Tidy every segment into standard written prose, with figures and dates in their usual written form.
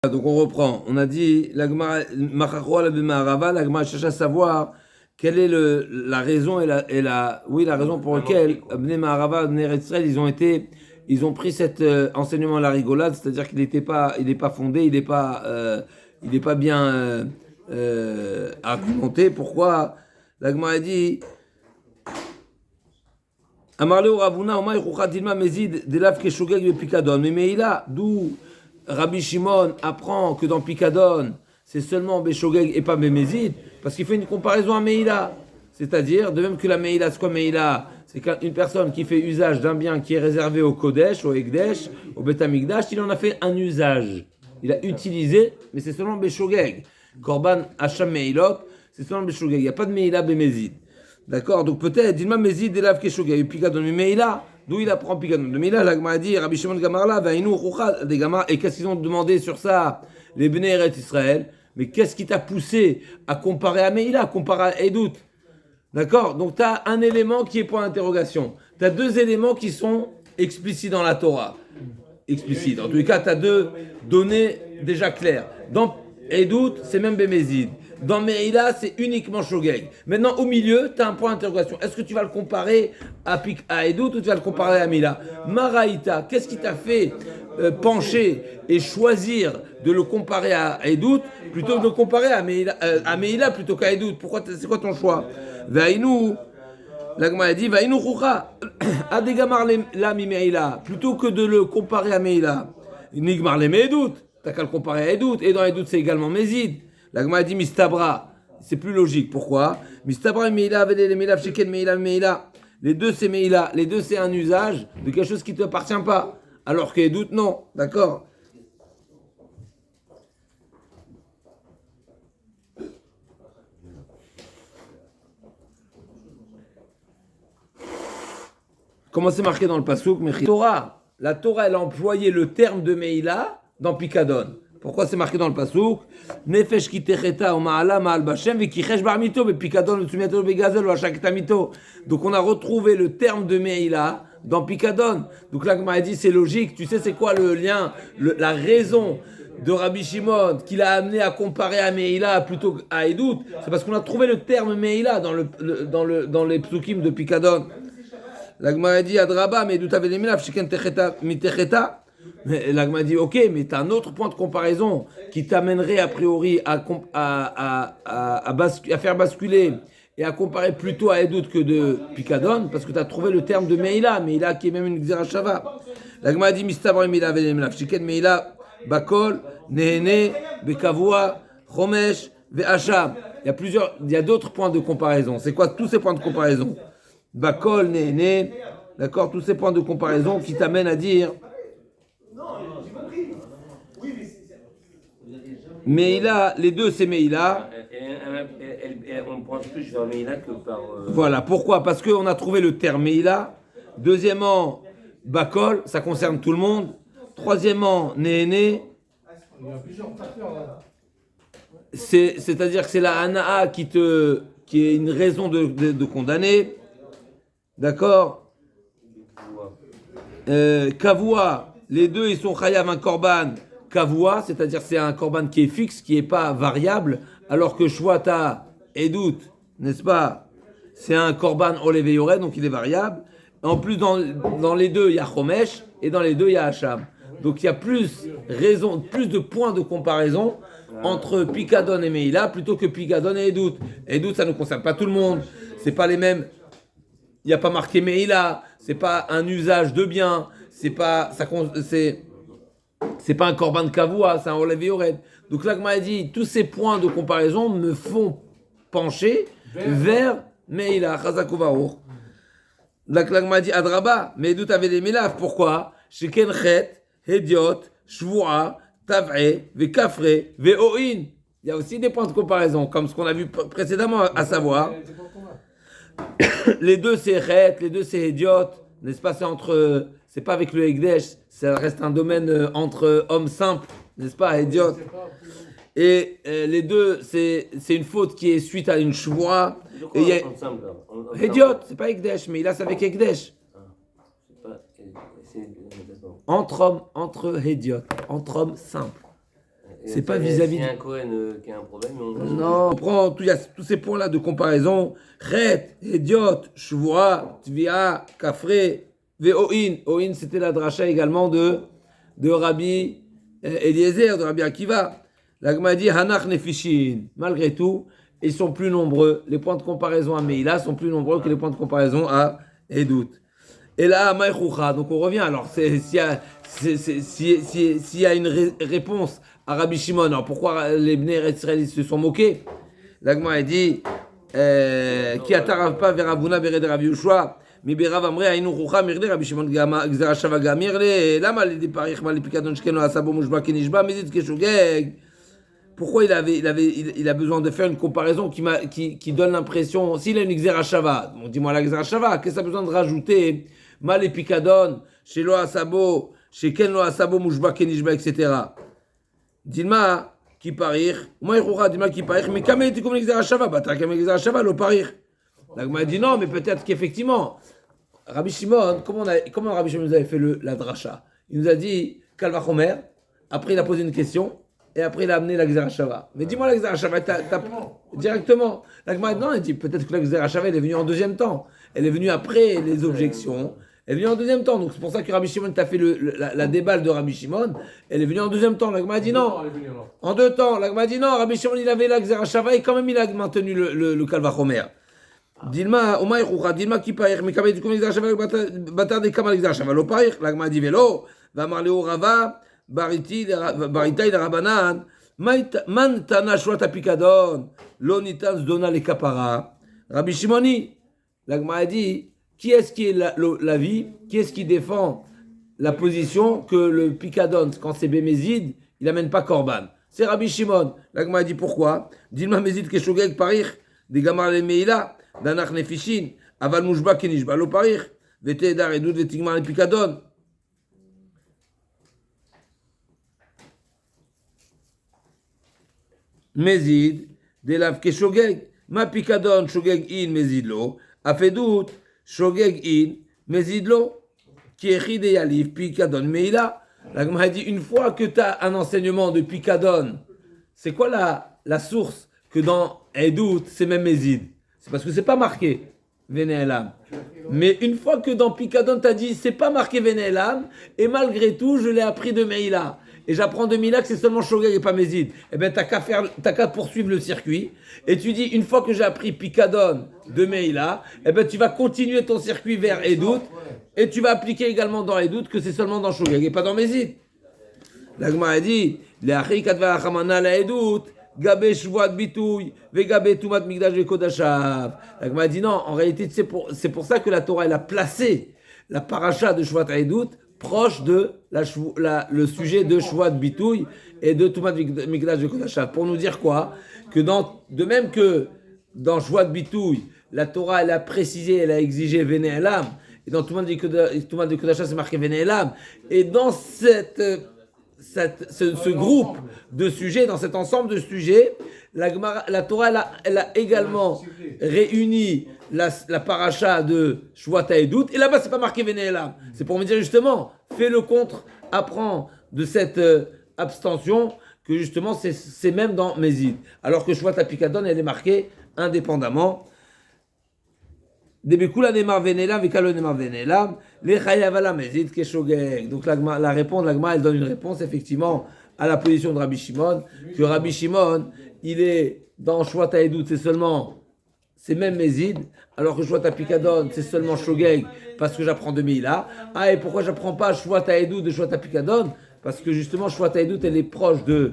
Donc on reprend. On a dit l'agma cherche à savoir quelle est la raison la raison pour laquelle Bnei Maharava, Bnei Eretz Israël, ils ont pris cet enseignement à la rigolade, c'est-à-dire qu'il n'est pas fondé, il n'est pas bien argumenté. Pourquoi l'agma a dit Amarle Ravuna Omay Choucha Dilma Mezid Delav Keshogeg ve Pikadon. Mais là, d'où Rabbi Shimon apprend que dans Pikadon, c'est seulement Beshogeg et pas Bemezid, parce qu'il fait une comparaison à Meïla. C'est-à-dire, de même que la Meïla, c'est quoi Meïla? C'est une personne qui fait usage d'un bien qui est réservé au Kodesh, au Ekdesh, au Bet Amikdash, il en a fait un usage. Il a utilisé, mais c'est seulement Beshogeg. Korban Hacham Meïlot, c'est seulement Beshogeg. Il n'y a pas de Meïla Bemezid. D'accord? Donc peut-être, dis-moi Mezid Delav Keshogeg, Pikadon, mais Meïla. D'où il apprend Pikadon. De Mila, l'Agma a dit, Rabbi Shimon Gamarla, Vaïnou, Choucha, des Gamar. Et qu'est-ce qu'ils ont demandé sur ça, les Bnei Eretz Israël? Mais qu'est-ce qui t'a poussé à comparer à Meïla, à comparer à Edout? D'accord? Donc tu as un élément qui est point d'interrogation. Tu as deux éléments qui sont explicites dans la Torah. Explicites. En tous les cas, tu as deux données déjà claires. Dans Edout, c'est même Bémézid. Dans Meïla, c'est uniquement Shogeg. Maintenant, au milieu, tu as un point d'interrogation. Est-ce que tu vas le comparer à Edout ou tu vas le comparer à Meïla? Maraïta, qu'est-ce qui t'a fait pencher et choisir de le comparer à Edout plutôt que de le comparer à Meïla plutôt qu'à Edout? Pourquoi, c'est quoi ton choix? Vaïnou, l'Agma a dit, Vaïnou Choucha, Adegamar la mi Meïla, plutôt que de le comparer à Meïla. Nigmar le Edout, t'as qu'à le comparer à Edout, et dans Edout, c'est également Mézid. L'Agma a dit Mistabra, c'est plus logique. Pourquoi? Mistabra et Meïla, les Meïla, Sheken Meïla, Meïla. Les deux c'est Meïla, les deux c'est un usage de quelque chose qui ne t'appartient pas. Alors que Edout, non. D'accord? Comment c'est marqué dans le Passouk? La Torah, elle a employé le terme de Meïla dans Pikadon. Pourquoi c'est marqué dans le Passouk? Nefesh ki techeta o ma'ala ma'al bashem ve ki chesh bar mito be Pikadon ve tsumiato be gazel ou ashakta mito. Donc on a retrouvé le terme de Meïla dans Pikadon. Donc là, comme on a dit, c'est logique. Tu sais, c'est quoi le lien, la raison de Rabbi Shimon qui l'a amené à comparer à Meïla plutôt qu'à Edout? C'est parce qu'on a trouvé le terme Meïla dans les psukim de Pikadon. L'Agma a dit Adraba, mais d'où t'avais les milav, chiken techeta, mitecheta. Mais l'Agma a dit ok, mais t'as un autre point de comparaison qui t'amènerait a priori à faire basculer et à comparer plutôt à Edout que de Pikadon, parce que t'as trouvé le terme de Meïla qui est même une Xerashava. L'Agma a dit Mistabra milav et les milav, chiken Meïla, Bakol, Nehene, Bekavua, Chomesh, Ve'acham. Il y a d'autres points de comparaison. C'est quoi tous ces points de comparaison? Bakol, Néné, d'accord, tous ces points de comparaison qui t'amènent à dire Meïla, les deux c'est Meïla. On pense plus vers Meïla que par. Voilà, pourquoi? Parce qu'on a trouvé le terme Meïla. Deuxièmement, Bakol, ça concerne tout le monde. Troisièmement, Néné. Il y a plusieurs facteurs là. C'est-à-dire que c'est la Hanaa qui est une raison de condamner. D'accord? Kavua, les deux ils sont chayav un korban kavua, c'est-à-dire c'est un korban qui est fixe, qui n'est pas variable, alors que shwata, edout, n'est-ce pas? C'est un korban olevé yoré, donc il est variable. En plus, dans les deux, il y a chomesh, et dans les deux, il y a hacham. Donc il y a plus de points de comparaison entre Pikadon et Meïla plutôt que Pikadon et Edout. Edout, ça ne concerne pas tout le monde, c'est pas les mêmes. Il n'y a pas marqué Meïla, c'est pas un usage de bien, c'est pas un korban kavua, c'est un olevé yored. Donc là, comme m'a dit, tous ces points de comparaison me font pencher vers Meïla, Chazakovarour. Donc là, m'a dit Adraba, mais d'où t'avais les Mélav? Pourquoi? Sheken Chet, Hediot, Shvua, Tav'e, Vekafre, Ve'oin. Il y a aussi des points de comparaison, comme ce qu'on a vu précédemment, à savoir. Les deux c'est Chet, les deux c'est Hediot, n'est-ce pas? C'est pas avec le Ekdesh, ça reste un domaine entre hommes simples, n'est-ce pas? Hediot. Et les deux c'est une faute qui est suite à une shvoa. Et il y a Hediot, c'est pas Ekdesh, mais là c'est avec Ekdesh. Entre hommes, entre Hediot, entre hommes simples. c'est pas vis-à-vis. S'il y a un Cohen qui a un problème, Non, on prend il y a tous ces points-là de comparaison. Chet, Idiot, Shvua, Tvia, Kafre, Ve'oin. Oin, c'était la dracha également de Rabbi Eliezer, de Rabbi Akiva. La Gemara dit Hanach Nefishin. Malgré tout, ils sont plus nombreux. Les points de comparaison à Meïla sont plus nombreux que les points de comparaison à Edout. Et là, Maïchoucha. Donc on revient. Alors, s'il y a une réponse à Rabbi Shimon, alors pourquoi les Bnei Israël se sont moqués? La Gemara dit Ki atarav pa veravuna bered Rabbi Yoshua. מבראב אמרי היינו חוכה מרדי רבי שמעון גזרה שווה גם ירלי למה לפריך מה לפיקדון שכנו עשה בו מושבע כנשבע מזיד כשוגג. Pourquoi il a besoin de faire une comparaison qui donne l'impression, s'il a une Xera Shava, bon, dis-moi la Xera Shava, qu'est-ce que ça a besoin de rajouter mal et picadon, chez Lo Asabo, chez Ken Lo Asabo, Mouchba, Kenishba, etc. Dis-moi, qui parir, moi il dis-moi qui parir, mais quand tu comme Xera Shava, bah t'as comme Xera Shava, le parir. La Gemara dit non, mais peut-être qu'effectivement, Rabbi Shimon, comment Rabbi Shimon nous avait fait la dracha? Il nous a dit Kalva Chomer, après il a posé une question, et après il a amené la Xera Shava. Mais dis-moi la Xera Shava, directement. La Gemara dit non, il dit peut-être que la Xera Shava elle est venue en deuxième temps. Elle est venue après les objections, elle est venue en deuxième temps. Donc c'est pour ça que Rabbi Shimon t'a fait la déballe de Rabbi Shimon, elle est venue en deuxième temps. La Gemara dit non. En deux temps. La Gemara dit non, Rabbi Shimon il avait la Xera Shava et quand même il a maintenu le Kalva Chomer. Dilma, Omar Roucha, Dilma qui païr, mais quand même, du coup, l'exercice avec bâtard des Kamal l'exercice, va le païr, la Gma dit vélo, va marler au Rava, Baritaï, la Rabanan, Man Tana Shwat Apikadon, Lonitan Zdona les Kapara, Rabbi Shimoni, la Gma dit, qui est-ce qui est l'avis, qui est-ce qui défend la position que le Pikadon, quand c'est Bémézid, il n'amène pas Korban. C'est Rabbi Shimon. La Gma dit pourquoi? Dilma Mézid Keshogeg païr, des Gamar les Meïla. Danach nefishin, aval mouchba kenishba lo parir, vete dar edut vetigmar le picadon. Mezid, delav ke shogeg, ma picadon shogeg in mezid lo, afedut shogeg in mezid lo, qui écrit des yalif picadon meila. La Gemara dit une fois que tu as un enseignement de picadon, c'est quoi la source que dans Edout c'est même mezid? C'est parce que c'est pas marqué Vénélam. Mais une fois que dans Picadon t'as dit c'est pas marqué Vénélam, et malgré tout je l'ai appris de Meïla, et j'apprends de Meïla que c'est seulement Shogeg et pas Mézid, et bien t'as qu'à poursuivre le circuit, et tu dis une fois que j'ai appris Picadon de Meïla, et ben tu vas continuer ton circuit vers Edout, et tu vas appliquer également dans Edout que c'est seulement dans Shogeg et pas dans Mézid. La Gemara a dit les Achi Kadva Achamana la Edout. Gabé Shvuat Bitouy, Vegabé Tumat Migdash Vekodashav. La Gemara dit non, en réalité, c'est pour ça que la Torah elle a placé la paracha de Shvuat Haïdout proche de le sujet de Shvuat Bitouy et de Tumat Migdash Vekodashav. Pour nous dire quoi? Que de même que dans Shvuat Bitouy, la Torah elle a précisé, elle a exigé Véné Elam, et dans Tumat Vekodashav c'est marqué Véné Elam, et dans ce groupe de sujets, dans cet ensemble de sujets, la Torah elle a également réuni la paracha de Shvuat Haïdout, et là-bas c'est pas marqué Véné Elam. C'est pour me dire justement, fais le contre, apprends de cette abstention, que justement c'est même dans Mézid. Alors que Shvuat Apikadon elle est marquée indépendamment. Debekula nemar venelam vekalo nemar venelam le chayavala mezid keshogeg. Donc la réponse, la Gemara elle donne une réponse effectivement à la position de Rabbi Shimon, que Rabbi Shimon il est dans Shvuat Haïdout c'est même mezid, alors que Shvuat Apikadon c'est seulement shogeg parce que j'apprends de Meïla. Ah, et pourquoi j'apprends pas Shvuat Haïdout de Shvuat Apikadon? Parce que justement Shvuat Haïdout elle est proche de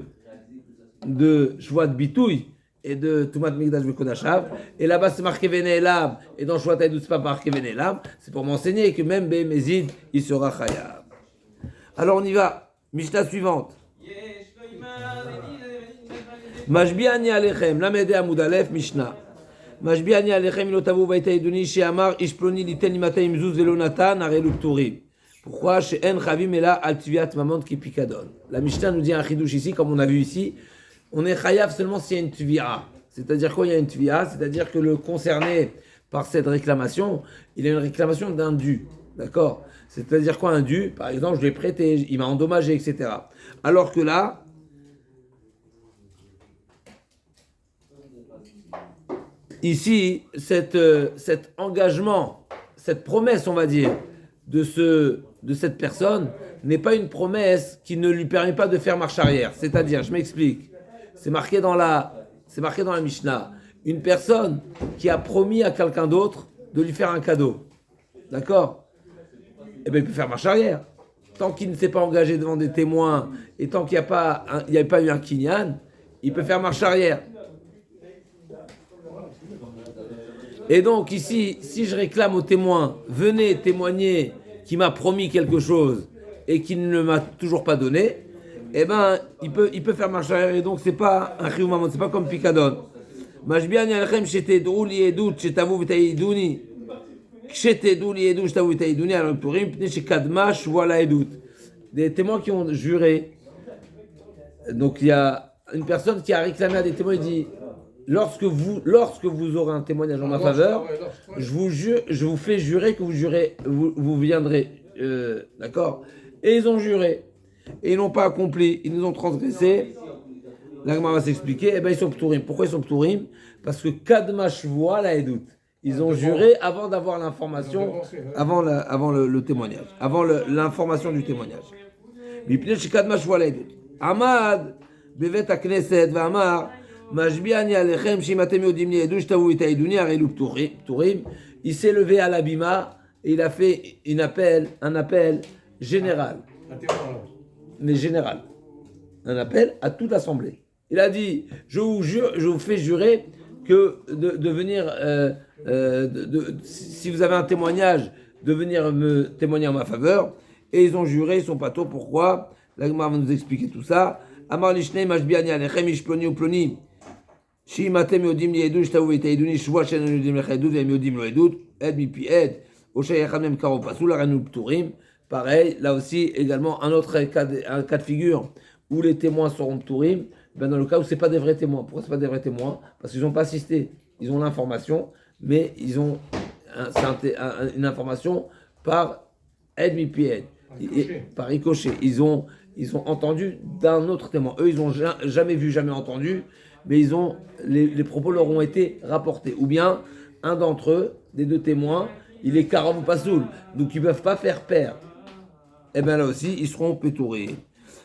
Shvuat Bitouy et de Tumat Migdash Vekodashav, et là-bas c'est marqué Véné Elam, et dans Shvuat Haïdout c'est pas marqué Véné Elam. C'est pour m'enseigner que même Bémézid il sera chayav. Alors on y va, Mishnah suivante. Mashbiani alechem, Lamede Amud Aleph, Mishnah. Mashbiani alechem ilotavu baitaïdouni she'amar ishploni liten imatay mzuz velo natan arelu pturim. Pourquoi she'en chavim ela al tviat mamont ki pikadon. La Mishnah nous dit un chidouche ici, comme on a vu ici. On est chayav seulement s'il y a une tvia. C'est-à-dire quoi il y a une tvia? C'est-à-dire que le concerné par cette réclamation, il a une réclamation d'un dû. D'accord? C'est-à-dire quoi un dû? Par exemple, je l'ai prêté, il m'a endommagé, etc. Alors que là, ici, cet engagement, cette promesse, on va dire, de cette personne, n'est pas une promesse qui ne lui permet pas de faire marche arrière. C'est-à-dire, je m'explique, c'est marqué dans la Mishnah, une personne qui a promis à quelqu'un d'autre de lui faire un cadeau. D'accord? Eh bien, il peut faire marche arrière. Tant qu'il ne s'est pas engagé devant des témoins et tant qu'il n'y a pas eu un kinyan, il peut faire marche arrière. Et donc ici, si je réclame au témoin, venez témoigner qui m'a promis quelque chose et qui ne m'a toujours pas donné, eh ben, il peut faire marche arrière. Et donc c'est pas un chiyuv mamon, c'est pas comme Pikadon. Majbiani alechem shetedru li edut shetavu v'ta'iduni. Des témoins qui ont juré. Donc il y a une personne qui a réclamé à des témoins, il dit lorsque vous aurez un témoignage en ma faveur, je vous fais jurer que vous viendrez. D'accord? Et ils ont juré. Et ils n'ont pas accompli, ils nous ont transgressé. La Gemara va s'expliquer. Eh bien, ils sont ptourim. Pourquoi ils sont ptourim? Parce que kadma shvoa la edut. Ils ont juré avant d'avoir l'information, avant le témoignage, avant l'information du témoignage. Amad, bevet akneset, v'amar, majbiani alechem, shimatem yodim li edu, shtavu itaiduni, arelu pturim. Il s'est levé à l'abima et il a fait un appel général. Mais général. Un appel à toute l'assemblée. Il a dit, je vous fais jurer que de venir, si vous avez un témoignage, de venir me témoigner en ma faveur. Et ils ont juré, ils sont pas tôt. Pourquoi? La Gemara va nous expliquer tout ça. Amar lishnei mashbiani alechem ishploni uploni. Shi matem yodim li edut shtavu itaiduni shvua shenan yodim lecha edut ve'em yodim lo edut ed mipi ed oshay yachad mem karo pasul arenu pturim. Pareil, là aussi également un cas de figure où les témoins seront pturim. Ben dans le cas où c'est pas des vrais témoins. Pourquoi c'est pas des vrais témoins? Parce qu'ils n'ont pas assisté. Ils ont l'information, mais ils ont une information par aide mi pied, par ricochet. Ils ont entendu d'un autre témoin. Eux, ils ont jamais vu, jamais entendu, mais les propos leur ont été rapportés. Ou bien un d'entre eux, des deux témoins, il est karam ou pasoul, donc ils peuvent pas faire pair. Et bien là aussi, ils seront pétourés.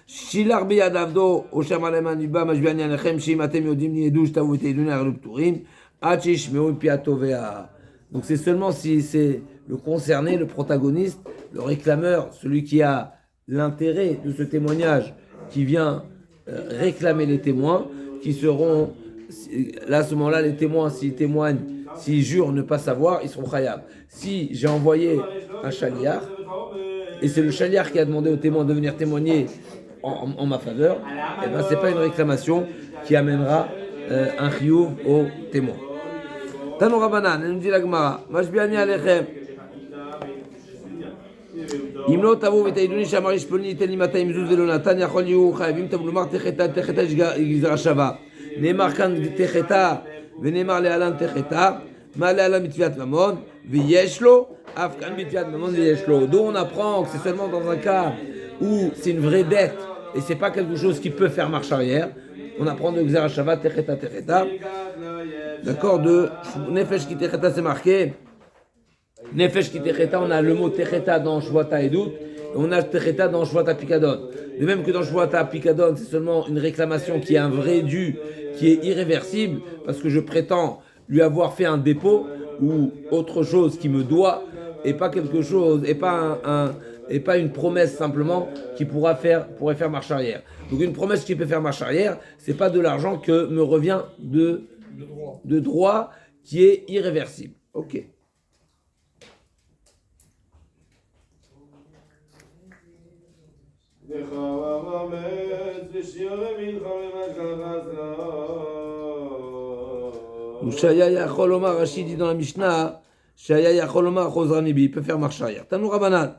Shilar biyadavdo oshamaleman iba majbiani alechem shimatem yodim ni edu shtavu itaiduni arelu pturim ad shishmeu piato vea. Donc c'est seulement si c'est le concerné, le protagoniste, le réclameur, celui qui a l'intérêt de ce témoignage, qui vient réclamer les témoins, qui seront là à ce moment-là les témoins s'ils témoignent, s'ils jurent ne pas savoir, ils seront khayab. Si j'ai envoyé un chaliar et c'est le chaliar qui a demandé aux témoins de venir témoigner en ma faveur, et ben c'est pas une réclamation qui amènera un chiyuv au témoin. Tanu Rabanan, nous dit la Gemara, Mashbiani alechem. אם לא תבואו ותעידוני שאמר איש פלוני ייתן לי 200 זוז ולא נתן, יכול להיות חייבים תבואו לומר תחתה יש גזרה שווה. נאמר כאן תחתה ונאמר להלן תחתה, מה להלן בתביעת ממון, ויש לו, אף כאן בתביעת ממון ויש לו. D'où on apprend que c'est seulement dans un cas où c'est une vraie dette et c'est pas quelque chose qui peut faire marche arrière. On apprend de Gzera Shava, Techeta. D'accord, de Nefesh ki Techeta, c'est marqué. Nefesh ki Techeta, on a le mot Techeta dans Shvata Edut, et on a Techeta dans Shvata Pikadon. De même que dans Shvata Pikadon, c'est seulement une réclamation qui est un vrai dû, qui est irréversible, parce que je prétends lui avoir fait un dépôt ou autre chose qui me doit, et pas quelque chose, et pas une promesse simplement qui pourrait faire marche arrière. Donc une promesse qui peut faire marche arrière, c'est pas de l'argent que me revient de droit qui est irréversible. Ok. Shaya Yachol Omar, Rachid dit dans la Mishnah, Shaya Yachol Omar Chozranibi, il peut faire marche arrière. Tanou Rabanan,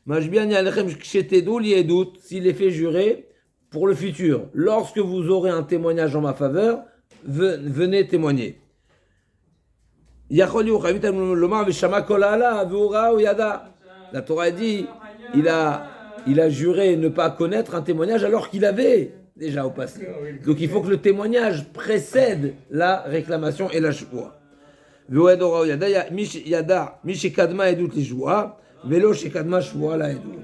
Majbiani Alechem Kshetedou Liedut, s'il est fait jurer pour le futur. Lorsque vous aurez un témoignage en ma faveur, venez témoigner. Yachol Yuchavit Lomar Veshama Kolala, Veura ou Yada. La Torah dit, il a juré ne pas connaître un témoignage alors qu'il avait déjà au passé. Donc il faut que le témoignage précède la réclamation et la choua. Ve'oed ora yada yada mishikadma edut li choua, velo shikadma choua la edut.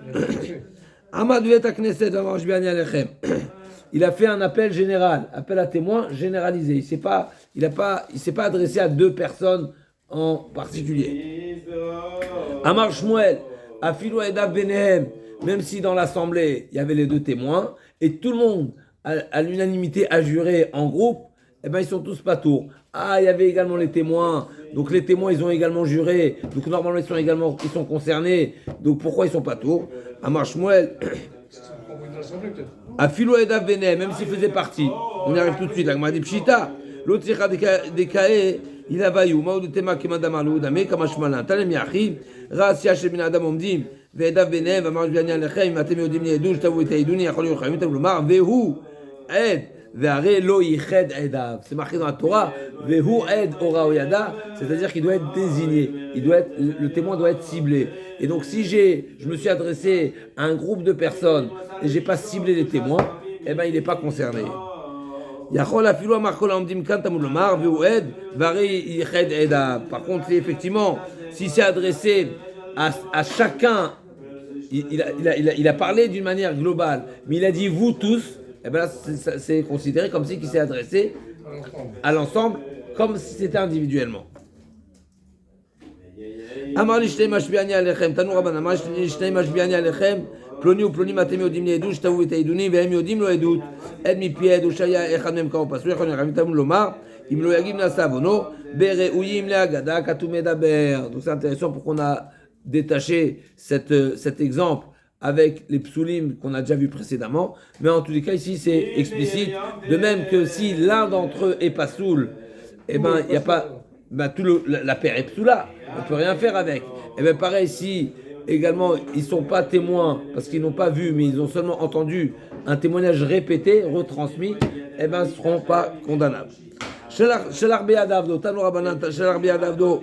Amad vet akneset v'amarsh bi'ani alechem. Il a fait un appel général, appel à témoins généralisé. Il s'est pas adressé à deux personnes en particulier. Amar Shmuel, Afilu Edav Benehem, même si dans l'assemblée il y avait les deux témoins et tout le monde à l'unanimité a juré en groupe, eh ben ils sont tous patours. Ah, il y avait également les témoins. Donc les témoins ils ont également juré. Donc normalement ils sont concernés. Donc pourquoi ils sont patours? Amar Shmuel. Afilo Edav Benehem, même s'il faisait partie. On y arrive tout de suite. La Gemara dit Pshita. L'autre des Kae, il a vaillou. Maoud Tema Kemadam Alou Dame Kamashmalan. Talem Yachi. Rasia Shebin Adam Omdim. Ve'edav Benehem. V'amar Biani Alechem. Matem Yodim Yedu. Jtavu Etaiduni. Yachol Yochayim. Tavu Lomar. Vehu. Ed. Ve'are lo yiched Edav. C'est marqué dans la Torah. Vehu Ed Ora Oyada. C'est-à-dire qu'il doit être désigné. Le témoin doit être ciblé. Et donc si je me suis adressé à un groupe de personnes et j'ai pas ciblé les témoins, eh ben il n'est pas concerné. Par contre, effectivement, si c'est adressé à chacun, il a parlé d'une manière globale, mais il a dit vous tous, eh ben là, c'est considéré comme si il s'est adressé à l'ensemble, comme si c'était individuellement. Amar li shnei mashbiani alechem, tanu rabban, amar li shnei mashbiani alechem, ploni ou ploni matem yodim li edut, shtavu etaiduni, vehem yodim lo edut, ed mi pied, ushaya echad mem kao pasu, echon yachamim tamu lomar, im lo yagim nasa vono, bereuyim le agada, katu medaber. Donc c'est intéressant pour qu'on a détaché cet exemple avec les psulim qu'on a déjà vu précédemment, mais en tous les cas ici c'est explicite, de même que si l'un d'entre eux est pas soul, eh ben il n'y a pas, ben, la paire est psoula, on ne peut rien faire avec. Et bien pareil, si également ils ne sont pas témoins, parce qu'ils n'ont pas vu, mais ils ont seulement entendu un témoignage répété, retransmis, et bien ils ne seront pas condamnables. Shelar be'adavdo, tanu rabanan, shelar be'adavdo,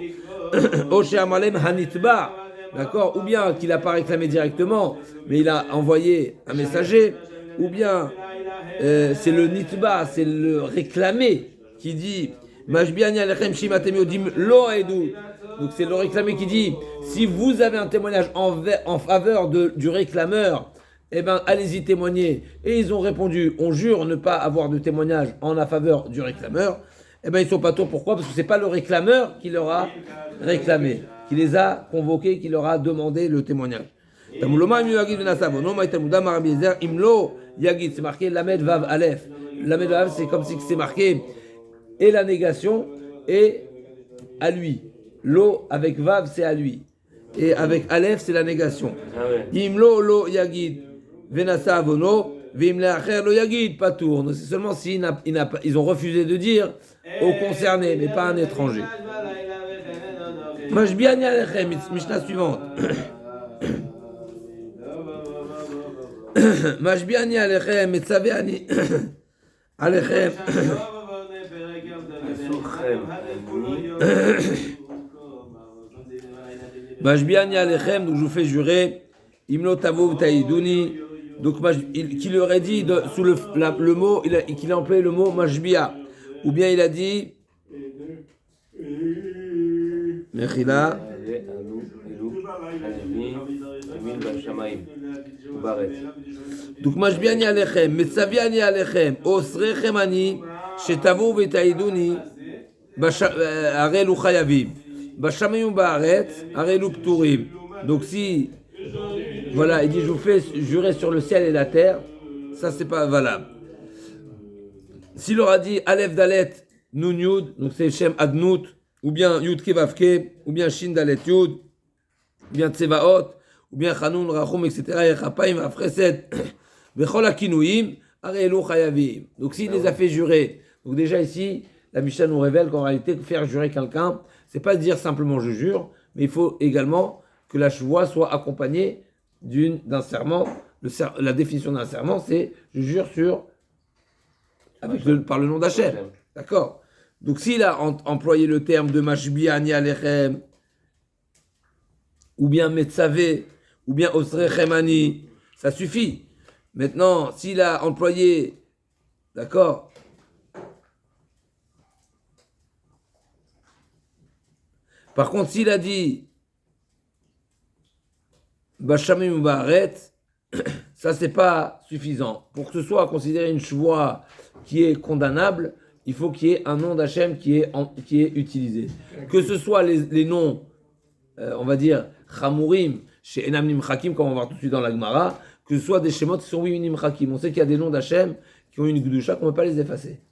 oshe amalem hanitba, d'accord, ou bien qu'il n'a pas réclamé directement, mais il a envoyé un messager, ou bien c'est le nitba, c'est le réclamé qui dit Mashbiani alechem shimatem yodim lo edu. Donc c'est le réclamé qui dit si vous avez un témoignage en faveur du réclameur, eh ben allez-y témoigner. Et ils ont répondu on jure ne pas avoir de témoignage en faveur du réclameur. Eh ben ils sont pas tôt. Pourquoi? Parce que c'est pas le réclameur qui leur a réclamé, qui les a convoqués, qui leur a demandé le témoignage. C'est marqué Lamed Vav Aleph. Lamed Vav c'est comme si c'est marqué et la négation et à lui. Lo avec Vav c'est à lui. Et avec Aleph c'est la négation. Imlo lo yagid venasa avono vimle acher lo yagid patour. Donc c'est seulement ils ont refusé de dire aux concernés mais pas à un étranger. Mashbiani alechem, Mishnah suivante. Mashbiani alechem etzaveani alechem. Mashbiani alechem, donc je vous fais jurer, imlo tavo taïdouni, donc qu'il aurait dit sous le mot, qu'il a employé le mot mashbia, ou bien il a dit mechila. Donc mashbiani alechem, metzaviani alechem, osrechem ani, shetavo vetaïdouni, arelu chayavim. Bashamayum ba'aretz, arelu pturim. Donc si, voilà, il dit je vous fais jurer sur le ciel et la terre, ça c'est pas valable. S'il aura dit Aleph Dalet Nun Yud, donc c'est Shem Adnut, ou bien Yud Kevavke, ou bien Shin Dalet Yud, ou bien Tsevaot, ou bien Chanun Rachum, etc. Yechapaim Afreset, Bechol Akinouim, arelu chayavim. Donc s'il les a fait jurer, donc déjà ici, la Mishnah nous révèle qu'en réalité, faire jurer quelqu'un, c'est pas dire simplement je jure, mais il faut également que la chevoie soit accompagnée d'un serment. La définition d'un serment, c'est je jure par le nom d'Hachem. D'accord? Donc s'il a employé le terme de Mashbiani alechem, ou bien Metzavé, ou bien Osrechem ani, ça suffit. Maintenant, s'il a employé D'accord? Par contre, s'il a dit Bashamim ou Ba'aret, ça c'est pas suffisant. Pour que ce soit considéré une chevoie qui est condamnable, il faut qu'il y ait un nom d'Hachem qui est utilisé. Que ce soit les noms, on va dire, Chamurim, chez Enam Nimchakim, comme on va voir tout de suite dans la Gemara, que ce soit des Shemot qui sont oui Nimchakim. On sait qu'il y a des noms d'Hachem qui ont une Gdusha qu'on ne peut pas les effacer.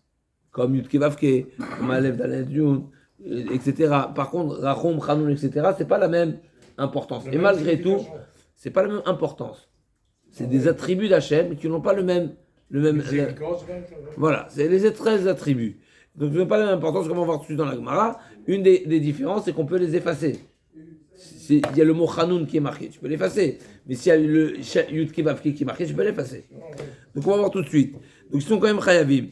Comme Yud Kevavke, comme Alev Dalet Yud, etc. Par contre, Rachom, Chanoun, etc., c'est pas la même importance. Et malgré tout, c'est pas la même importance. C'est des attributs d'Hachem qui n'ont pas le même voilà, c'est les 13 attributs. Donc, ils n'ont pas la même importance, comme on va voir tout de suite dans la Gemara. Une des différences, c'est qu'on peut les effacer. Il y a le mot Chanoun qui est marqué, tu peux l'effacer. Mais s'il y a le Yud Kevavke qui est marqué, tu peux l'effacer. Donc, on va voir tout de suite. Donc, ils sont quand même Chayavim.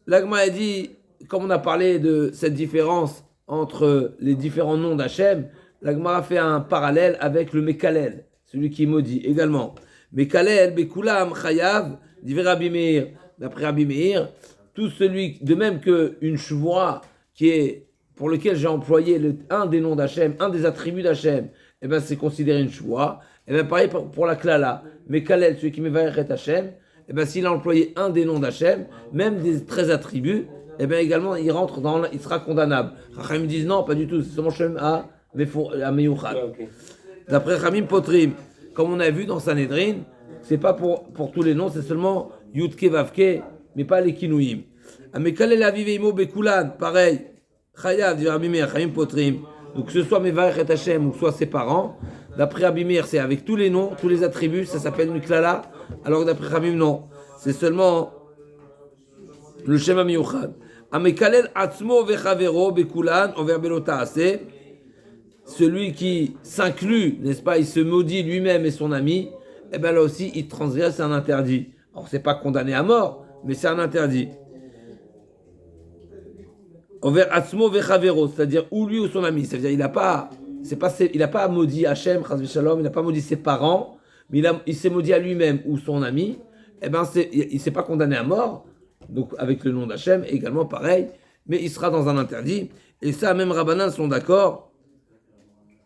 La Gemara a dit, comme on a parlé de cette différence entre les différents noms d'Hachem, la Gemara fait un parallèle avec le Mekalel, celui qui est maudit également. Mekalel, Bekulam, Chayav, dit Rabbi Meir, d'après Rabbi Meir, tout celui, de même qu'une chevoie qui est, pour lequel j'ai employé un des noms d'Hachem, un des attributs d'Hachem, eh ben c'est considéré une chevoie. Et bien pareil pour la Klala, Mekalel, celui qui m'évaire est Hachem, eh ben s'il a employé un des noms d'Hachem, même des 13 attributs, eh bien également il rentre il sera condamnable. Racham me disent non, pas du tout, c'est seulement Shem à Meyouchad. D'après Chamim Potrim, comme on a vu dans Sanhedrin, c'est pas pour tous les noms, c'est seulement Yud Kevavke, mais pas les Kinouim. Amekalel Aviveimo Bekulan, pareil, Chayav, dit Rabbi Meir, Chamim Potrim, donc que ce soit Mevarech et Hashem ou que ce soit ses parents, d'après Rabbi Meir, c'est avec tous les noms, tous les attributs, ça s'appelle Miklala, alors que d'après Chamim, non, c'est seulement le Shem HaMiyuchad. Amekalel Atzmo Vechavero Bekulan, Over Belotaase, celui qui s'inclut, n'est-ce pas, il se maudit lui-même et son ami, et bien là aussi, il transgresse un interdit. Alors, c'est pas condamné à mort, mais c'est un interdit. Over Atzmo Vechavero, c'est-à-dire ou lui ou son ami. C'est-à-dire, il n'a pas maudit Hachem, Chas v'Shalom, il n'a pas maudit ses parents, mais il s'est maudit à lui-même ou son ami, et bien il ne s'est pas condamné à mort, donc avec le nom d'Hachem, également pareil, mais il sera dans un interdit. Et ça, même Rabbanan sont d'accord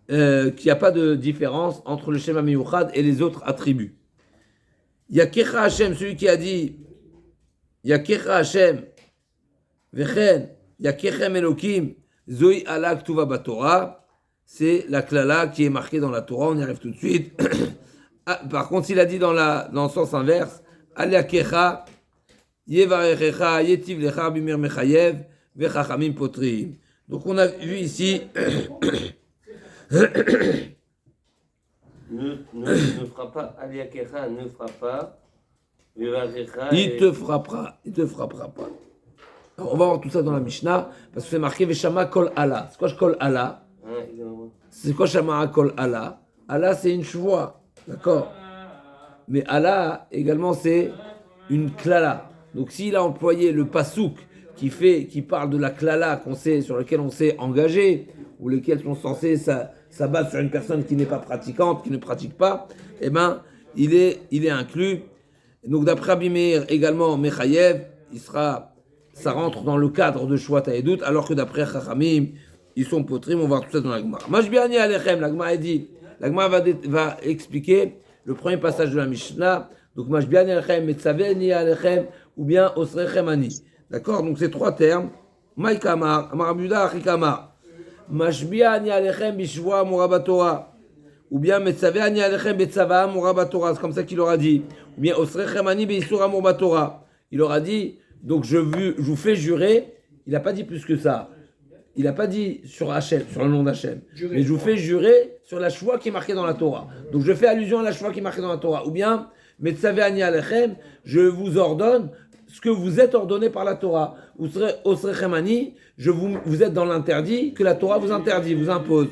qu'il n'y a pas de différence entre le Shema Meyouchad et les autres attributs. Yakecha Hashem, celui qui a dit Yakecha Hashem, Vechen, Yakechem Elokim, Zoi ala Ktuva Batorah, c'est la klala qui est marquée dans la Torah, on y arrive tout de suite. Par contre, s'il a dit dans le sens inverse, Al Yakecha, Yevarechecha, Yetiv Lecha Bimir Mechayev, Vechachamim Potrim. Donc on a vu ici. ne fera pas, Aliakecha ne fera pas, Vivarecha. Il te frappera pas. Alors, on va voir tout ça dans la Mishnah, parce que c'est marqué Veshama Kol Allah. C'est quoi Kol Allah? C'est quoi Shama Kol Allah? Allah, c'est une chevoie, d'accord? Mais Allah, également, c'est une klala. Donc, s'il a employé le pasouk qui parle de la klala sur lequel on s'est engagé, ou lesquels sont censés s'abattre sur une personne qui n'est pas pratiquante, qui ne pratique pas, eh ben, il est inclus. Donc, d'après Rabbi Meir, également, Mechayev, ça rentre dans le cadre de Shvat HaEdut, alors que d'après Chachamim, ils sont potrim, on va voir tout ça dans la Gemara. Mashbiani Alechem, la Gemara dit, la Gemara va expliquer le premier passage de la Mishnah, donc Mashbiani Alechem, Metzaveni Alechem, ou bien Osrechem Ani. D'accord? Donc, ces trois termes, Maïkamar, Amarabuda, Achikamar. Mashbiani Alechem bishvoa murabatora, ou bien Metzaveani Alechem betzava murabatora, c'est comme ça qu'il aura dit, ou bien Osrechem Ani beisura murabatora. Il aura dit, donc je vous fais jurer, il n'a pas dit plus que ça, il n'a pas dit sur Hachem, sur le nom d'Hachem, mais je vous fais jurer sur la choix qui est marquée dans la Torah. Donc je fais allusion à la choix qui est marquée dans la Torah, ou bien Metzaveani Alechem, je vous ordonne ce que vous êtes ordonné par la Torah. Osrechem Ani, vous êtes dans l'interdit que la Torah vous interdit, vous impose.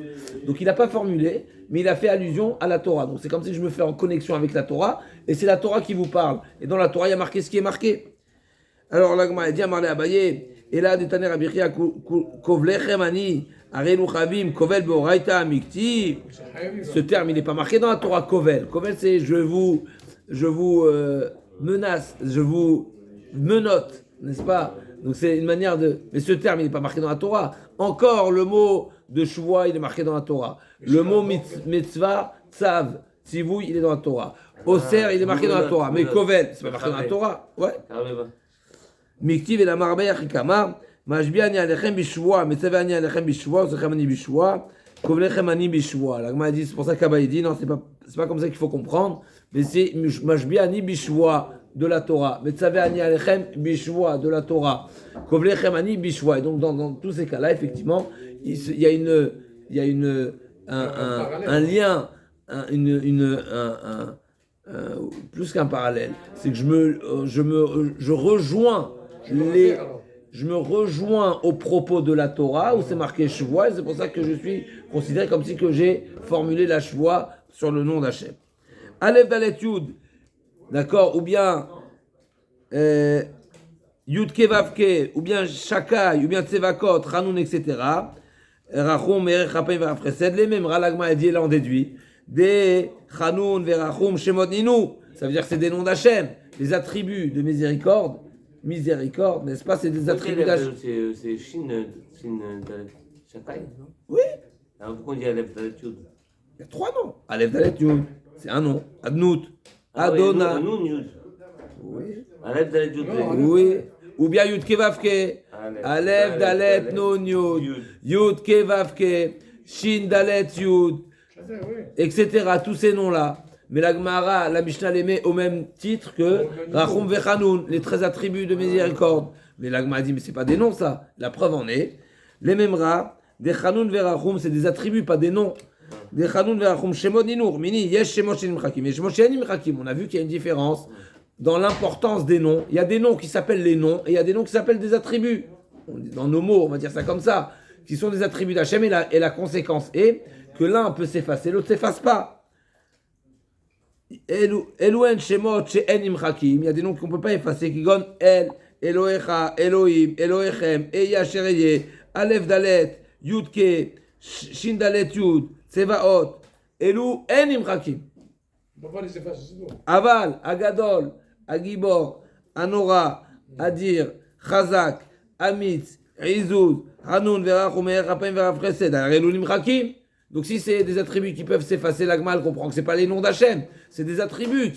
Donc il n'a pas formulé, mais il a fait allusion à la Torah. Donc c'est comme si je me fais en connexion avec la Torah, et c'est la Torah qui vous parle. Et dans la Torah, il y a marqué ce qui est marqué. Alors la Gemara dit à Marlé Abaye, et là, de Taner Abichia, Kovlechem Ani, Arelu Chavim, Kovel Beoraita Amikti. Ce terme, il n'est pas marqué dans la Torah, Kovel. Kovel, c'est je vous menace, je vous menottes, n'est-ce pas? Donc c'est une manière de... Mais ce terme, il n'est pas marqué dans la Torah. Encore, le mot de Shuvah, il est marqué dans la Torah. Le mot mitzvah, tzav, tzivouy, il est dans la Torah. Oser, il est marqué dans la Torah. Mais kovel, c'est pas marqué dans la Torah. Ouais. Miktiv et la marbeya chikama, majbi ani alechem bishvoa, metzavé ani alechem bishvoa, osechem ani bishvoa, kovlechem ani bishvoa. La Gemara dit, c'est pour ça qu'Abaye dit, non, c'est pas comme ça qu'il faut comprendre, mais c'est majbi ani bishvoa de la Torah, metzavé ani alechem bishvoa de la Torah, kovlechem ani bishvoa. Et donc dans tous ces cas-là, effectivement, il y a un lien, plus qu'un parallèle, c'est que je me rejoins aux propos de la Torah où c'est marqué Shvoa, et c'est pour ça que je suis considéré comme si que j'ai formulé la Shvoa sur le nom d'Hachem. Aleph Dalet Yud, d'accord, ou bien Yud Kevavke, ou bien Shakai, ou bien Tsevakot, Hanoun, etc. Rachum, Erech, Raphaim, Verafresed, les mêmes, Ralagma et Diel en déduit. Des Hanoun, Verachum, Shemot Ninu, ça veut dire que c'est des noms d'Hachem, les attributs de miséricorde, n'est-ce pas? C'est des attributs d'Hachem. C'est Shin Dalet Shakai, non? Oui. Alors pourquoi on dit Aleph Dalet Yud? Il y a 3 noms. Aleph Dalet Yud, c'est un nom. Adnout, Adona. Anoun Yud. Oui. Aleph Dalet Yud. Oui. Ou bien Yud Kevavke. Aleph Dalet Nun Yud. Yud Kevavke. Shin Dalet Yud. Etc. Tous ces noms-là. Mais la Gemara, la Mishnah les met au même titre que Rachum Vechanoun, les 13 attributs de miséricorde. Mais la Gemara dit, mais c'est pas des noms ça. La preuve en est. Les Memra, des Chanoun Verachum, c'est des attributs, pas des noms. Des Chanoun Verachum, Shemot Ninur, Mini, Yesh Shemot Shenim Chakim. Et Shemot Shenim Chakim, on a vu qu'il y a une différence dans l'importance des noms. Il y a des noms qui s'appellent les noms et il y a des noms qui s'appellent des attributs. Dans nos mots, on va dire ça comme ça, qui sont des attributs d'Hachem et la conséquence est que l'un peut s'effacer, l'autre ne s'efface pas. Elouen Shemot She'enim Chakim, il y a des noms qu'on ne peut pas effacer, qui donnent El, Elohecha, Elohim, Elohechem, Eya Shereye, Aleph Dalet, Yudke, Shin Dalet Yud, Tsevaot, Elou Enim Chakim. On ne peut pas les effacer, c'est tout. Aval, Agadol, Agibor, Anora, Adir, Chazak, Amitz, Izuz, Hanoun, Verachum, Raphaim, Verafresed, Elounim Chakim. Donc si c'est des attributs qui peuvent s'effacer, l'Agmal comprend que ce n'est pas les noms d'Hachem, c'est des attributs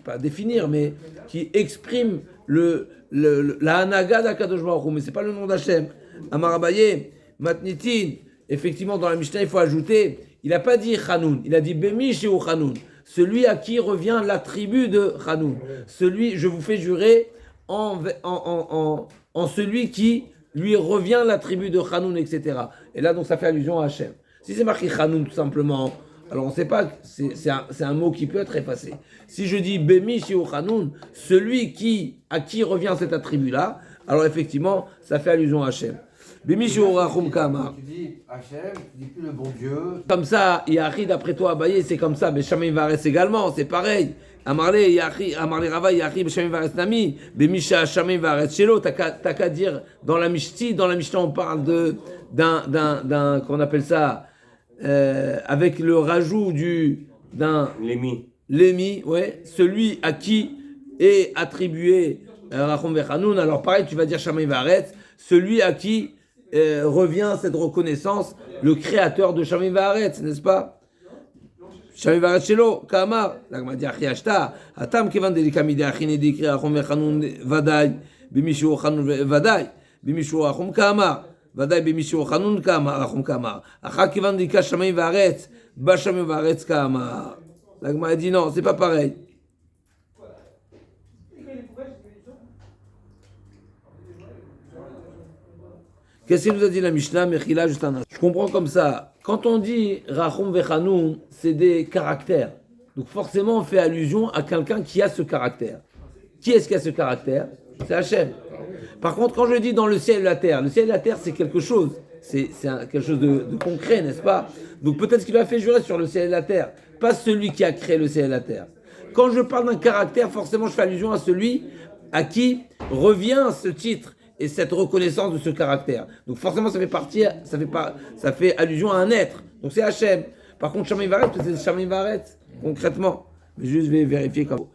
pas définir, mais qui expriment la Hanaga d'Akadosh Baruch Hu, mais ce n'est pas le nom d'Hachem. Amar Abaye, Matnitin, effectivement dans la Mishnah il faut ajouter, il n'a pas dit Hanoun, il a dit Bemi Sheu Hanoun, celui à qui revient l'attribut de Hanoun. Celui, je vous fais jurer en celui qui lui revient l'attribut de Hanoun, etc. Et là, donc, ça fait allusion à Hachem. Si c'est marqué Hanoun, tout simplement, alors on ne sait pas, c'est un mot qui peut être effacé. Si je dis Bemi Sheu Hanoun, celui à qui revient cet attribut-là, alors effectivement, ça fait allusion à Hachem. Bemi Sheu Rachum Kama. Tu dis Hachem, tu dis plus le bon Dieu. Comme ça, Yahi, d'après toi, Abaye, c'est comme ça, mais Shamim Vares également, c'est pareil. Amarle Rava Yahi B'Shamim Vares Nami B'Misha Shamim Vares Shelo. T'as qu'à dire dans la Mishnah on parle d'un qu'on appelle ça avec le rajout d'un Lémi, ouais, celui à qui est attribué Rachum Vechanoun. Alors pareil, tu vas dire Shamim Vares, celui à qui revient cette reconnaissance, le créateur de Shamim Vares, n'est-ce pas? Shamim Varetz Shelo, Kamar, la Gemara dit Achi Ashta, Atam Kevan Delikami de Achine Dikri Rachum Vechanun Vadai, Bimishu Chanun Vadai, Bimishu Rachum Kamar, Vadai Bimishu Chanun Kamar, Rachum Kamar, Acha Kevan Dika Shamim Varetz, Ba Shamim Varetz Kamar. La Gemara dit non, c'est pas pareil. Qu'est-ce qu'il nous a dit la Mishnah, Mechila, juste un instant. Je comprends comme ça. Quand on dit Rachum Vechanoun, c'est des caractères. Donc forcément, on fait allusion à quelqu'un qui a ce caractère. Qui est-ce qui a ce caractère? C'est Hachem. Par contre, quand je dis dans le ciel et la terre, c'est quelque chose. C'est quelque chose de concret, n'est-ce pas? Donc peut-être qu'il a fait jurer sur le ciel et la terre, pas celui qui a créé le ciel et la terre. Quand je parle d'un caractère, forcément, je fais allusion à celui à qui revient ce titre et cette reconnaissance de ce caractère. Donc forcément, ça fait allusion à un être. Donc c'est Hachem. Par contre, Shamim Varetz, c'est Shamim Varetz, concrètement. Mais juste, je vais vérifier comme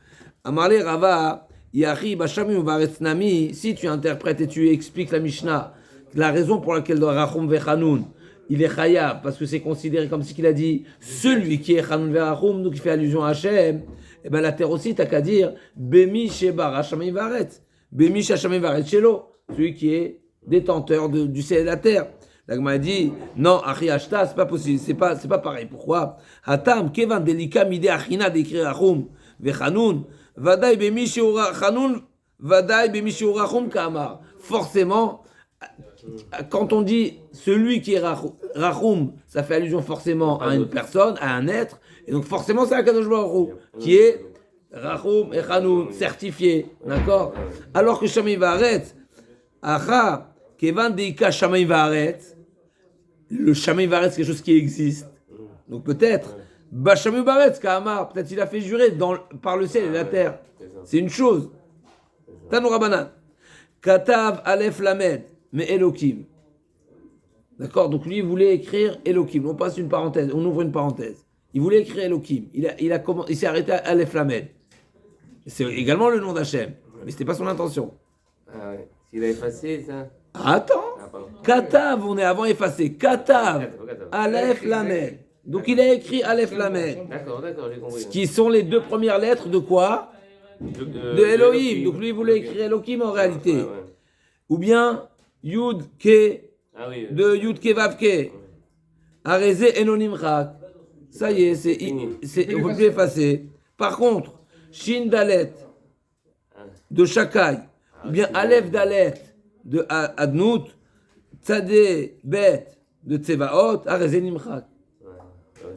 Amarle Rava, Yahi Bashami Uvaretz Nami, si tu interprètes et tu expliques la Mishnah, la raison pour laquelle dans Rachum Vechanoun, il est Chayav, parce que c'est considéré comme si qu'il a dit celui qui est Chanoun Vechanoun, donc il fait allusion à Hachem, et bien la terre aussi, t'as qu'à dire Bemi Shebar Hachamim Varetz, Bemi Hachamim Varetz Shelo, celui qui est détenteur du ciel et de la terre. L'agma dit non, Achi Ashta, c'est pas possible, c'est pas pareil. Pourquoi? Hatam, Kevan Delika Mide Achina d'écrire Rachum Vechanoun, Vadaï Bemi Sheura Chanoun, Vadaï Bemi Sheura Rachum Kamar. Forcément, quand on dit celui qui est Rachum, ça fait allusion forcément à une personne, à un être, et donc forcément c'est Akadosh Baruch Hu, qui est Rachum et Chanoun, certifié, d'accord? Alors que Shamim Varetz, Acha, Kevan Deika Shamim Varetz, le Shamim Varetz, c'est quelque chose qui existe, donc peut-être, Shamim Varetz, Kamar, peut-être il a fait jurer par le ciel et la terre, c'est une chose. Tanoura Banan, Katav Aleph Lamed, mais Elohim. D'accord? Donc lui, il voulait écrire Elohim. On passe une parenthèse, on ouvre une parenthèse. Il voulait écrire Elohim. Il s'est arrêté à Aleph Lamed. C'est également le nom d'Hachem. Mais ce n'était pas son intention. Ah ouais. S'il a effacé ça. Attends. Katav, on est avant effacé. Katav, Aleph Lamed. Donc il a écrit Aleph Lamed. D'accord, j'ai compris. Qui sont les deux premières lettres de quoi? De Elohim. Donc lui, il voulait écrire Elohim en réalité. Ouais. Ou bien Yud Ke. Ah oui. De Yud Ke Vav Ke. Arezé Enonim Chak. Ça y est, on peut plus effacer. Par contre, Shin Dalet de Shakai, ou bien Aleph Dalet de Adnout, Tzadé Bet de Tsevaot, Arezé Nimchak.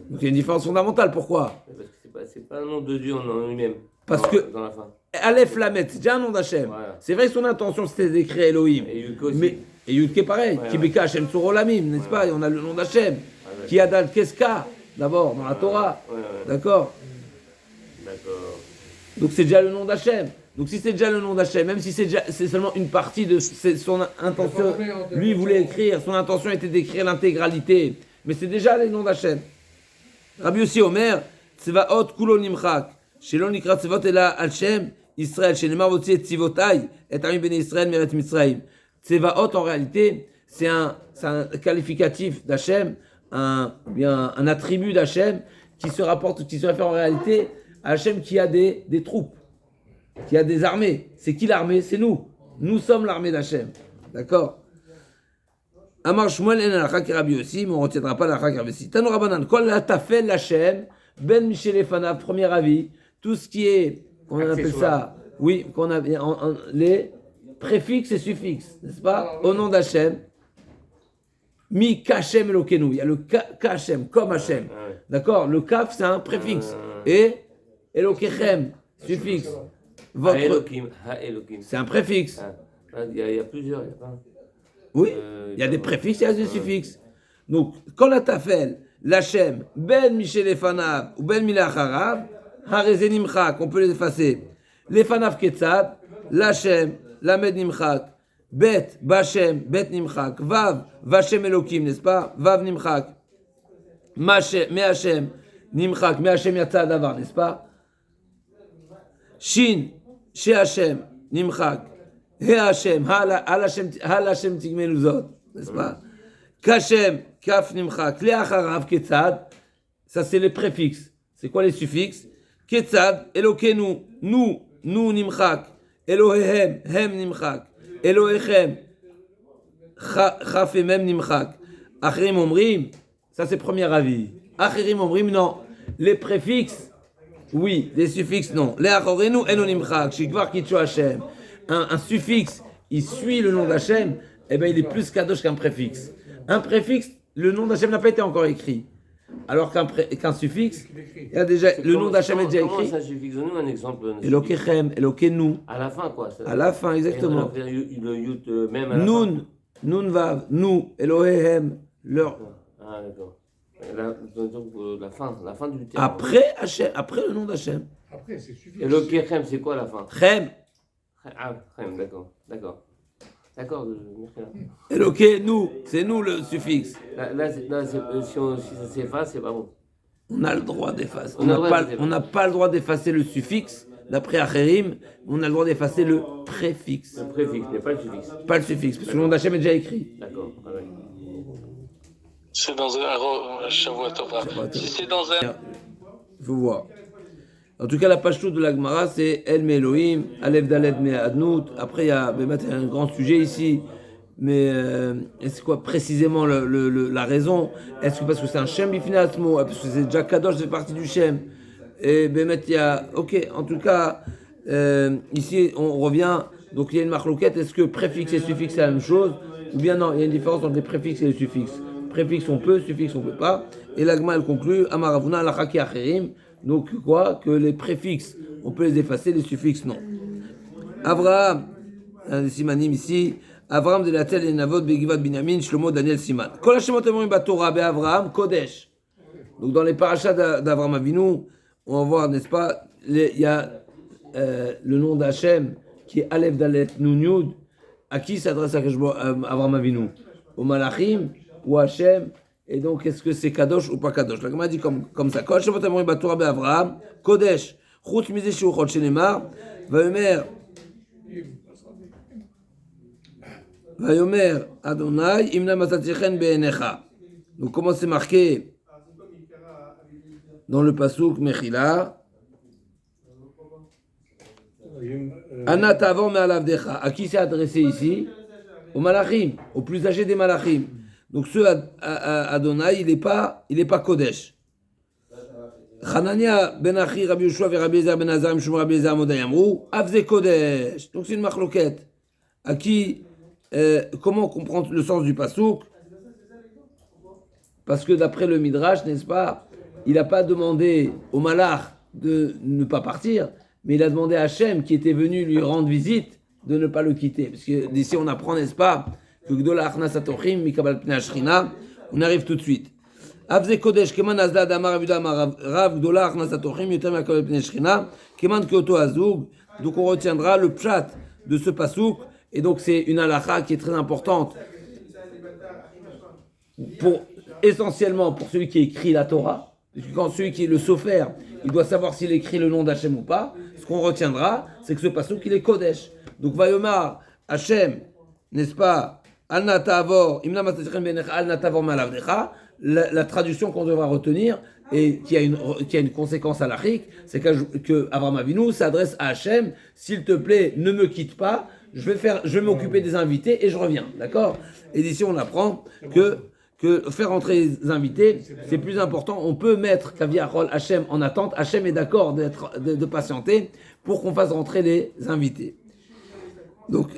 Donc il y a une différence fondamentale. Pourquoi? Parce que c'est pas un nom de Dieu en lui-même. Parce que dans la fin. Aleph Lamed, c'est déjà un nom d'Hachem. Voilà. C'est vrai que son intention c'était d'écrire Elohim. Et Yudke aussi. Mais, et Yudke pareil. Kibeka Hashem Tzurolamim, n'est-ce pas? Et on a le nom d'Hachem. Qui a Dal Keska, d'abord, dans la Torah. D'accord? Donc c'est déjà le nom d'Hachem. Donc si c'est déjà le nom d'Hachem, même si c'est seulement une partie de son intention, lui il voulait écrire, son intention était d'écrire l'intégralité. Mais c'est déjà le nom d'Hachem. Rabbi Yossi Omer, Tsevaot Kulo Nimchak. Shelo Nikra Tzevot Ela Al-Shem Israël, Shenemar Votzi et Tzivotai, et Ami Ben Israël Meret Mitzrayim. Tsevaot en réalité, c'est un qualificatif d'Hachem, un attribut d'Hachem qui se réfère en réalité à Hachem qui a des troupes, qui a des armées. C'est qui l'armée? C'est nous. Nous sommes l'armée d'Hachem. D'accord? Amar Shmuel en alakha ki Rabbi Yossi, mais on ne retiendra pas l'alakha ki Rabbi Yossi. Tanu Rabbanan, kol tafel l'Hachem, ben Michel Efanav, premier avis, tout ce qui est, on appelle ça, oui, qu'on a les préfixes et suffixes, n'est-ce pas? Au nom d'Hachem, mi Kachem Elokenu, il y a le Kachem, comme Hachem, d'accord? Le Kaf, c'est un préfixe, et Elokechem, suffixe. Elohim. C'est un préfixe. Il y a plusieurs, il y a pas. Oui, il y a des préfixes, il y a des suffixes. Donc, quand la tafel, l'Hachem, ben Michel Efanav ou ben Milacharav, Hareze Nimchak, on peut les effacer. L'Efanav Ketzad, l'Hachem, Lamed Nimchak, Bet, Bachem, Bet Nimchak, Vav, Vachem Elokim, n'est-ce pas? Vav Nimchak, Me'Hachem, Nimchak, Me'Hachem Yatzad Avar, n'est-ce pas? Shin, She Hachem, Nimchak, He Hachem, Hal Hachem Tigmenu Zot, n'est-ce pas? Kachem, Kaf Nimchak, Le'acharav Ketzad, ça c'est les préfixes. C'est quoi les suffixes? Ketzad, Elokenu, nous Nimchak, Elohehem, Hem Nimchak, Elohechem, Chaf et Mem Nimchak. Acherim Omrim, ça c'est premier avis. Acherim Omrim, non. Les préfixes, oui. Les suffixes, non. Le'achorenu, Eno Nimchak, Shikvar Kitcho Hashem. Un suffixe, il suit le nom d'Hachem, eh bien il est plus kadosh qu'un préfixe. Un préfixe, le nom d'Hachem n'a pas été encore écrit. Alors qu'un suffixe, il y a déjà, le nom d'Hachem est déjà écrit. Comment ça suffixe? Donne-nous un exemple. Elokechem, Elokenu. À la fin, quoi. À la fin, exactement. Le yut, même à la Nun, fin. Nun Vav, nous, Elohehem, leur. Ah, d'accord. Donc, la fin du terme. Après Hachem, après le nom d'Hachem. Après, c'est suffisant. Et le Kechem, c'est quoi la fin? Chem, Ah, Chem, d'accord. D'accord, Elokenu, c'est nous le suffixe. Si ça s'efface, c'est pas bon. On a le droit d'effacer. On On n'a pas le droit d'effacer le suffixe d'après Acherim, on a le droit d'effacer le préfixe. Le préfixe, mais pas le suffixe. Pas le suffixe, parce que le nom d'Hachem est déjà écrit. D'accord. Ah ouais. C'est dans un Shavua Tova. Si c'est dans un. Il faut voir. En tout cas, la page toute de la Gemara, c'est El Meloïm, Alev Daled Me Adnout. Après, il y a un grand sujet ici. Mais est-ce quoi précisément la raison? Est-ce que parce que c'est un Shem Bifinatmo? Parce que c'est déjà Kadosh, c'est partie du Shem. Et Bémet, il y a. Ok, en tout cas, ici, on revient. Donc, il y a une marloquette. Est-ce que préfixe et suffixe, c'est la même chose? Ou bien non, il y a une différence entre les préfixes et les suffixes. Préfixe, on peut, suffixe, on peut pas. Et l'agma, elle conclut Amaravuna, Alachaki Acherim. Donc, quoi? Que les préfixes, on peut les effacer, les suffixes, non. Avraham, un simanim ici. Avraham de la Tel et Navot, Begivat Binyamin, Shlomo, Daniel Siman. Kol Hashem Otemorim Batorah, Avraham, Kodesh. Donc, dans les parachats d'Avraham Avinu, on va voir, n'est-ce pas, il y a le nom d'Hachem qui est Aleph Dalet Nun Yud. À qui s'adresse Avraham Avinu? Au Malachim ou Hachem? Et donc, est-ce que c'est Kadosh ou pas Kadosh? La Gemara dit comme ça. Kol Hashem Otemorim Batorah, Avraham, Kodesh. Chutz Mizeh Shiuchot Shenemar, Vayomer. Vayomer Adonai imna masatichen be'enecha. Donc comment c'est marqué dans le pasuk Mechila? Anna tavor me'alavdecha. À qui c'est adressé ici? Aux malachim, aux plus âgés des malachim. Donc ce Adonai, il est pas Kodesh. Hanania ben Achi Rabbi Yoshua et Rabbi Eliezer ben Azar Mishum Rabbi Eliezer Amodai Amrou Avze Kodesh. Donc c'est une marloquette. À qui comment comprendre le sens du pasouk? Parce que d'après le Midrash, n'est-ce pas, il n'a pas demandé au malach de ne pas partir, mais il a demandé à Hachem, qui était venu lui rendre visite, de ne pas le quitter. Parce que d'ici on apprend, n'est-ce pas, que Gdola Achnas Atochim, Mikabal Pnei Ashrina, on arrive tout de suite. Avze Kodesh, Keman Azda Damar Avuda Rav Gdola Achnas Atochim, Yotem Mikabal Pnei Ashrina, Keman Kyoto Azug. Donc on retiendra le pshat de ce pasouk. Et donc c'est une halakha qui est très importante essentiellement pour celui qui écrit la Torah. Parce que quand celui qui est le sofer, il doit savoir s'il écrit le nom d'Hachem ou pas. Ce qu'on retiendra, c'est que ce pasuk, il est Kodesh. Donc Vayomar, Hachem, n'est-ce pas, Al Natavor, Imna Masatechem Benecha, Al Natavor Malavdecha. La traduction qu'on devra retenir, et qui a une conséquence halachique, c'est que Avraham Avinu s'adresse à Hachem, s'il te plaît, ne me quitte pas. Je vais m'occuper des invités et je reviens, d'accord? Et d'ici on apprend que faire entrer les invités, c'est plus important. On peut mettre Kaviachol Hachem en attente. Hachem est d'accord de patienter pour qu'on fasse rentrer les invités. Donc,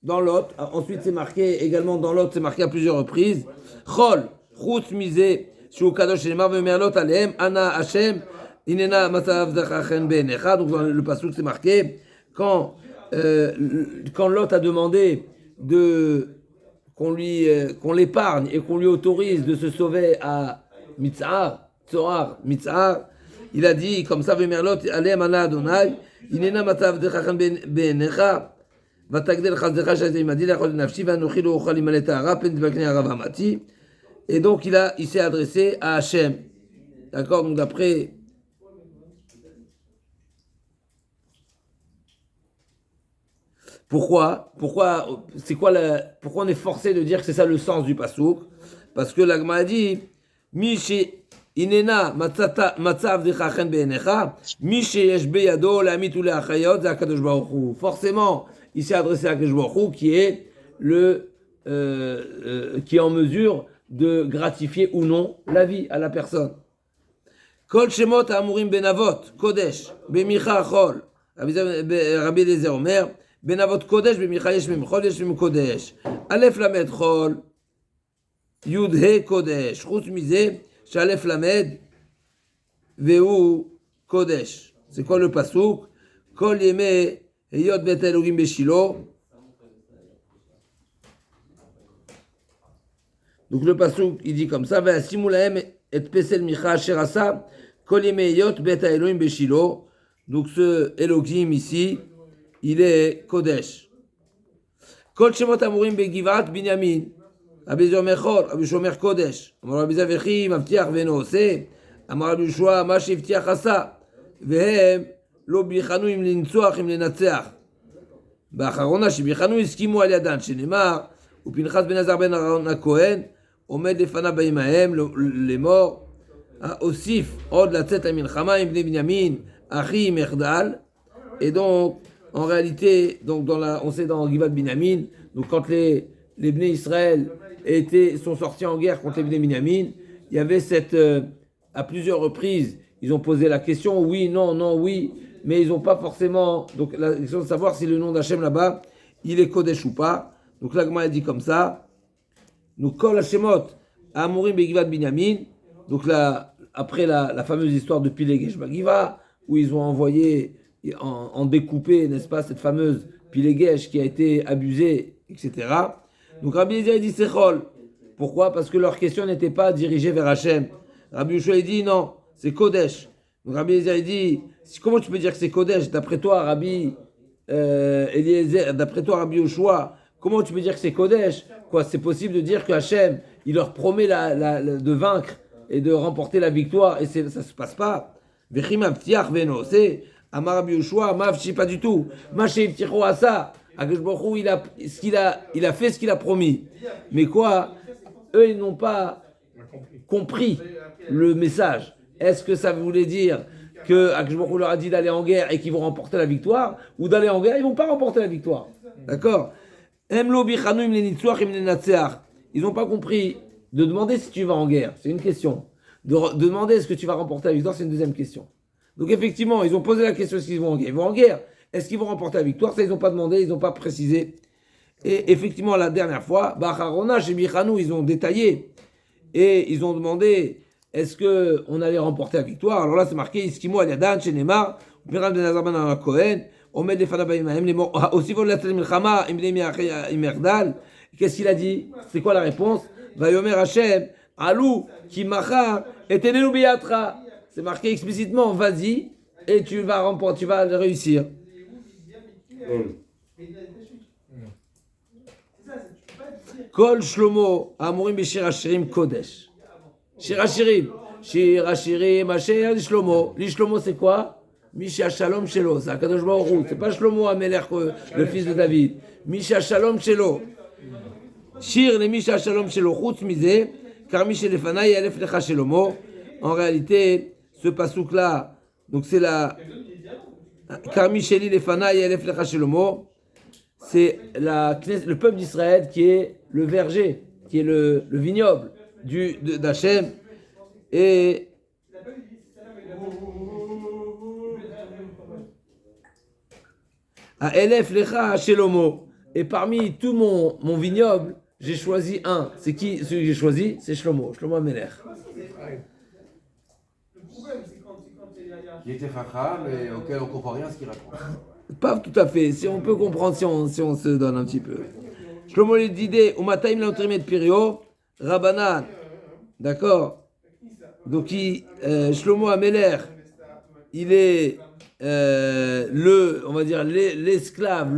dans Lot, ensuite c'est marqué également dans Lot, c'est marqué à plusieurs reprises. Chol, Chutz Mizeh, Shu Kadosh Shenemar Vemerlot Aleem, Ana Hachem. Inena Matsav Dachachen Benecha. Donc dans le pasuk c'est marqué quand Lot a demandé qu'on l'épargne et qu'on lui autorise de se sauver à Mitzar, il a dit comme ça Vemerlot Alem Ana Adonai Inena Matsav Dachachen Benecha Vatagdel Chazdecha Shazim Adil Achol Nafshi Vanochi Lo Ochal Imaleta Ara Pen Dvakne Arav Hamati. Et donc il s'est adressé à Hachem. D'accord, donc d'après Pourquoi on est forcé de dire que c'est ça le sens du pasouk? Parce que l'Agma a dit Mishi inena matzav dechachen be'enecha Mishi yesh beyado l'amit ou le'achayot c'est HaKadosh Baruch Hu. Forcément, il s'est adressé à HaKadosh Baruch Hu qui est en mesure de gratifier ou non la vie à la personne. Kol shemot ha'amurim benavot kodesh bemicha chol Rabbi Eliezer Omer Benavot Kodesh, Bemicha Yesh Mem Chol Yesh Mem Kodesh. Aleph Lamed Chol, Yud He Kodesh. Chutz Mizeh, Shalef Lamed, Veu Kodesh. C'est quoi le pasuk? Kol Yeme Heyot Bet Elohim Beshilo. Donc le pasuk, il dit comme ça, Ve'asimu lahem et pesel micha asher asa, Kol Yeme Heyot Bet Elohim Beshilo. Donc ce Elohim ici, il est Kodesh. Kol Shemot Amurim Begivat Binyamin. Rabbi Zomer Chor, Rabbi Shomer Kodesh. Rabbi Zavechi, Mavtiach Veno Ose. אמר רבי יהושע, מה שהבטיח עשה, והם לא ביחנו אם לנצוח, אם לנצח. באחרונה שביחנו הסכימו על ידן, שנאמר, ופנחס בן עזר בן אהרון הכהן, עומד לפניו באים ההם לאמור, הוסיף עוד לצאת למלחמה עם בני בנימין, אחי מחדל, et donc, en réalité, donc on sait dans Givat Binyamin, donc quand les Bnei Israël sont sortis en guerre contre les Bnei Binyamin, il y avait à plusieurs reprises, ils ont posé la question, oui, non, non, oui, mais ils n'ont pas forcément, donc la question de savoir si le nom d'Hachem là-bas, il est Kodesh ou pas. Donc l'Agma dit comme ça, donc Kol Hashemot, Amorim Begivat Binyamin, donc là, après la fameuse histoire de Pilegesh Bagiva, où ils ont envoyé en découpé, n'est-ce pas, cette fameuse Pilegesh qui a été abusée, etc. Donc Rabbi Eliezer dit Sechol. Pourquoi? Parce que leur question n'était pas dirigée vers Hachem. Rabbi Yoshua dit non, c'est Kodesh. Donc Rabbi Eliezer dit, comment tu peux dire que c'est Kodesh? D'après toi, Rabbi Eliezer, d'après toi, Rabbi Yoshua, comment tu peux dire que c'est Kodesh? Quoi, c'est possible de dire que Hachem, il leur promet de vaincre et de remporter la victoire, et ça ne se passe pas. C'est Amar Rabbi Yoshua, Mavchi, pas du tout. Maché Tifticho Asa, Akadosh Baruch Hu, il a fait ce qu'il a promis. Mais quoi? Eux, ils n'ont pas compris le message. Est-ce que ça voulait dire que Akadosh Baruch Hu leur a dit d'aller en guerre et qu'ils vont remporter la victoire, ou d'aller en guerre, ils ne vont pas remporter la victoire? D'accord? Ils n'ont pas compris de demander si tu vas en guerre, c'est une question. De demander est-ce que tu vas remporter la victoire, c'est une deuxième question. Donc effectivement, ils ont posé la question est-ce qu'ils vont en guerre. Ils vont en guerre. Est-ce qu'ils vont remporter la victoire? Ça, ils n'ont pas demandé, ils n'ont pas précisé. Et effectivement, la dernière fois, Bacharona, chez Bichanou, ils ont détaillé. Et ils ont demandé est-ce qu'on allait remporter la victoire. Alors là, c'est marqué Iskimo al Yadan, chez Neymar, Piram ben Azarban al Cohen, Omed les Fanabaïmahem, les morts, aussi vont la Milchama, Imerdal. Qu'est-ce qu'il a dit? C'est quoi la réponse? Vayomer Hashem, Alou, qui macha, et tenenu biyatra. C'est marqué explicitement, vas-y, et tu vas remporter, tu vas réussir. Kol Shlomo, Amorim Beshir Hashirim Kodesh. Shir Hashirim, Asher Shlomo. Shlomo, c'est quoi? Misha Shalom Shelo, c'est Akadosh Baruch Hu. C'est pas Shlomo Amelech, le fils de David. Misha Shalom Shelo. Shir le Misha Shalom Shelo, Chutz Mizeh, car Misha Lefanai Elef Lecha Shelomo. En réalité, ce pasouk-là, donc c'est la Karmi Sheli Lefanai Elef Lecha Shelomo, c'est le peuple d'Israël qui est le verger, qui est le vignoble d'Hachem. Et à Elef Lecha Shelomo. Et parmi tout mon vignoble, j'ai choisi un. C'est qui celui que j'ai choisi? C'est Shlomo Amelech. Qui était Chacham et auquel on ne comprend rien à ce qu'il raconte. Pas tout à fait. Si on peut comprendre, si on se donne un petit peu. Shlomo le disait, Umataim l'entraînement de Pirio, Rabbanan. D'accord? Donc, Shlomo Amelech, il est on va dire, l'esclave,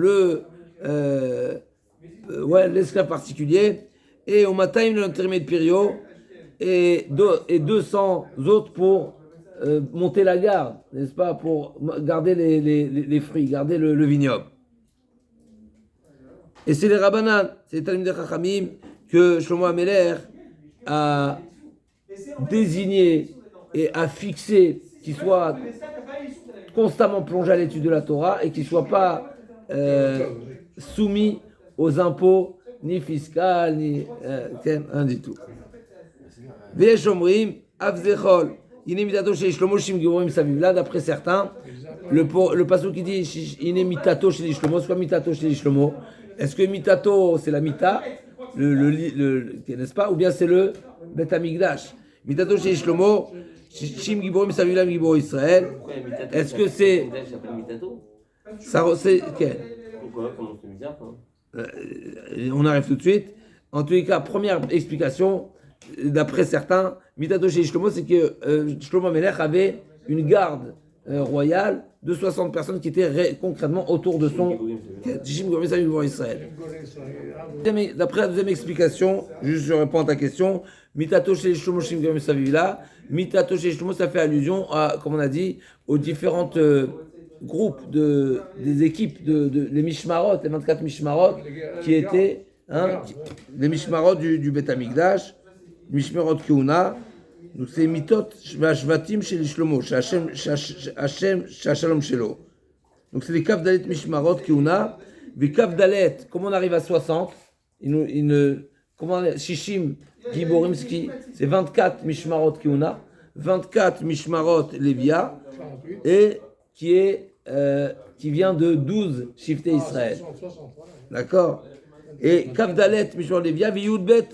l'esclave particulier. Et Umataim l'entraînement de Pirio, et 200 autres pour monter la garde, n'est-ce pas, pour garder les fruits, garder le vignoble. Et c'est les Rabbanan, c'est les Talmidei Chachamim que Shlomo Amelech a désigné et a fixé qu'ils soient constamment plongés à l'étude de la Torah et qu'ils ne soient pas soumis aux impôts, ni fiscaux, ni rien du tout. Ve'yesh omrim, avzechol. Là, d'après certains, le passage qui dit Iné mitato chez les Shlomo, c'est quoi mitato chez les Shlomo? Est-ce que mitato c'est la mita, n'est-ce pas, ou bien c'est le Bet Hamikdash? Mitato chez les Shlomo, Shim Giborim Savilam Gibor Israël. Est-ce que c'est ça? C'est quel? Pourquoi? Comment c'est bizarre, hein? On arrive tout de suite. En tous les cas, première explication. D'après certains, Mitato chez Shlomo, c'est que Shlomo Amelech avait une garde royale de 60 personnes qui étaient concrètement autour de son Israël. D'après la deuxième explication, juste je réponds à ta question, Mitato chez Shlomo Shim Savila, Mitato chez Shlomo, ça fait allusion à, comme on a dit, aux différentes groupes des équipes, les Mishmarot, les 24 Mishmarot, qui étaient les Mishmarot du Beth Amikdash, Mishmarot Keuna. Donc c'est Mitot Shvatim chez les Shlomo, chez Hashalom Shelo. Donc c'est les Kav Dalet Mishmarot Keuna. Les Kav Dalet, comment on arrive à 60? Shishim Giborimski, c'est 24 Mishmarot Keuna, 24 Mishmarot Levia, et qui vient de 12 Shiftei Israël. D'accord? Et Kav Dalet Mishmarot Levia, Viyudbet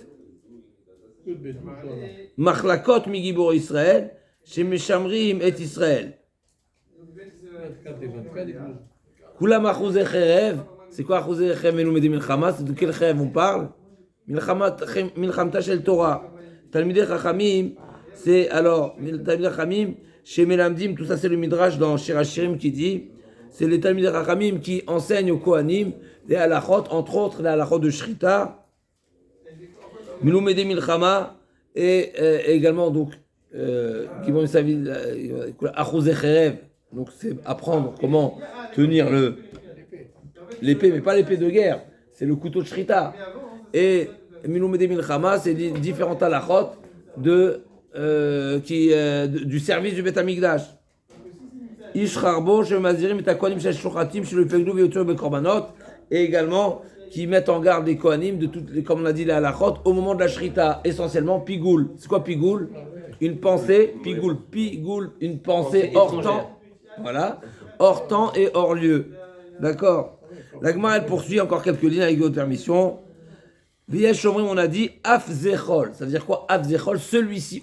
Machlakot Migibor Israël, chez Meshamrim et Israël. Kula Achuzei Cherev, c'est quoi Achuzei Cherev Melumedi Milchama? C'est de quel Cherev on parle? Milchamta Shel Torah. Talmidei Chachamim, c'est alors, Talmidei Chachamim, chez Melamdim, tout ça c'est le Midrash dans Shir Hashirim qui dit, c'est les Talmidei Chachamim qui enseignent aux Kohanim les halachot, entre autres les halachot de Shrita, Milumedi Milchama, et également donc, qui vont Achuzei Cherev, donc c'est apprendre comment tenir l'épée, mais pas l'épée de guerre, c'est le couteau de Shrita. Et Milumedi Milchama, c'est différentes halachot du service du Beth Amikdash. Ish Charbo, chez Mazirim, et Kohanim, chez Shochatim, chez le Pegdou, et Yotur, Bekorbanot, et également qui mettent en garde les Kohanim, de toutes les, comme on a dit, les halachot, au moment de la Shrita, essentiellement, Pigoul. C'est quoi Pigoul? Une pensée, Pigoul, une pensée hors temps. Voilà, hors temps et hors lieu. D'accord. La Gemara, elle poursuit encore quelques lignes avec votre permission. Viesh Shomrim, on a dit Afzechol. Ça veut dire quoi Afzechol? Celui-ci,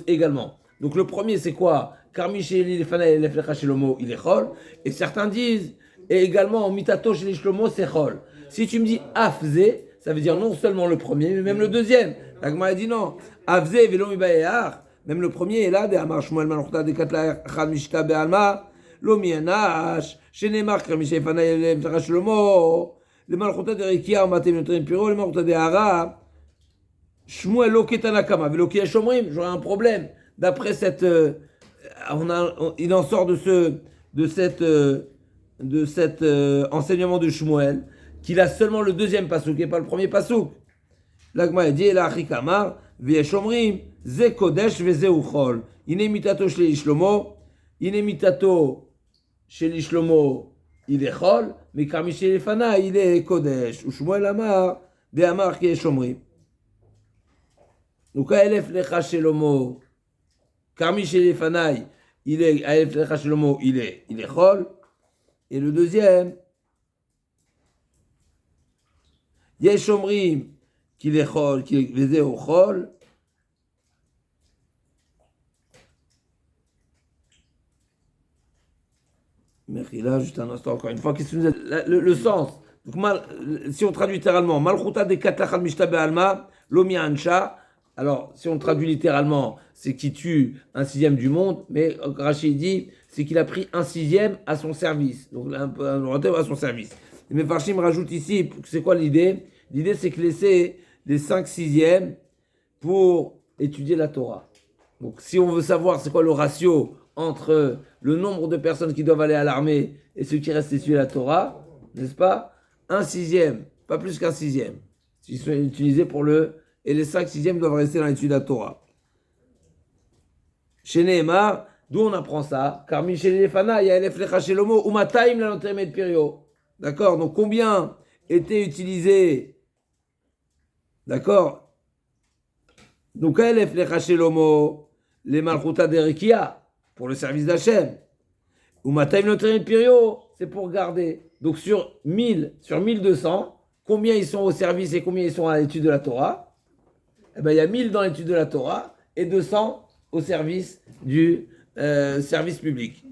également. Donc le premier, c'est quoi? Karmi Sheli Lefana et Leflecha Shelomo, il est Chol. Et certains disent, et également Mitato Sheli Shlomo, c'est Chol. Si tu me dis Afze, ça veut dire non seulement le premier, mais même le deuxième. La Gemara dit non. Afze Velo Mibayehar. Même le premier est là, de Amar Shmuel Malchota de Katla Chad Mishta Be'alma, Lomi Anash, Shenemar Karmi Sheli Lefana et Leflecha Shelomo. Le Malchota de Rekia, Matem Notrim Piro, le Malchota de Hara, Shmuel Loketanakama, Velokia Shomrim, j'aurais un problème. D'après cette. Il en sort de cet enseignement de Shmuel, qu'il a seulement le deuxième pasouk et pas le premier pasouk. L'Agma dit, la Achikamar, Shomrim, Ze Kodesh, Ze Uchol. Inemitato chez Ishlomo, Inemitato chez Ishlomo. Il est Chol, mais Karmi chez les Fana, il est Kodesh. Ou Shmuel Amar, de Amar qui est Shomrim. Donc, Aelef Lecha Shelomo, Karmi chez les Fana, il est Aelef Lecha Shelomo, il est Chol. Et le deuxième, Yesh Shomrim, qu'il est Chol, qu'il est Vezé au Chol. Mais là, juste un instant, encore une fois, qu'est-ce que vous êtes le sens. Donc, si on traduit littéralement, Malchuta de Katlachad Mishta Be'alma, Lomi Ansha. Alors, si on traduit littéralement, c'est qui tue un sixième du monde, mais Rachid dit, c'est qu'il a pris un sixième à son service. Donc, un à son service. Mais Farshim rajoute ici, c'est quoi l'idée? L'idée, c'est que laisser les 5 sixièmes pour étudier la Torah. Donc, si on veut savoir c'est quoi le ratio entre le nombre de personnes qui doivent aller à l'armée et ceux qui restent étudier la Torah, n'est-ce pas? Un sixième, pas plus qu'un sixième. Ils sont utilisés pour et les 5 sixièmes doivent rester dans l'étude de la Torah. Chez Nehemar, d'où on apprend ça? Car Michel Elefana, il y a Eleflecha Shelomo, ou Mataim la Notemet Pirio. D'accord? Donc combien étaient utilisés? D'accord? Donc Eleflecha Shelomo, les Malchuta d'Erekia, pour le service d'Hachem. Ou Mataim Notemet Pirio, c'est pour garder. Donc sur 1200, combien ils sont au service et combien ils sont à l'étude de la Torah? Eh bien, il y a 1000 dans l'étude de la Torah et 200 au service du service public.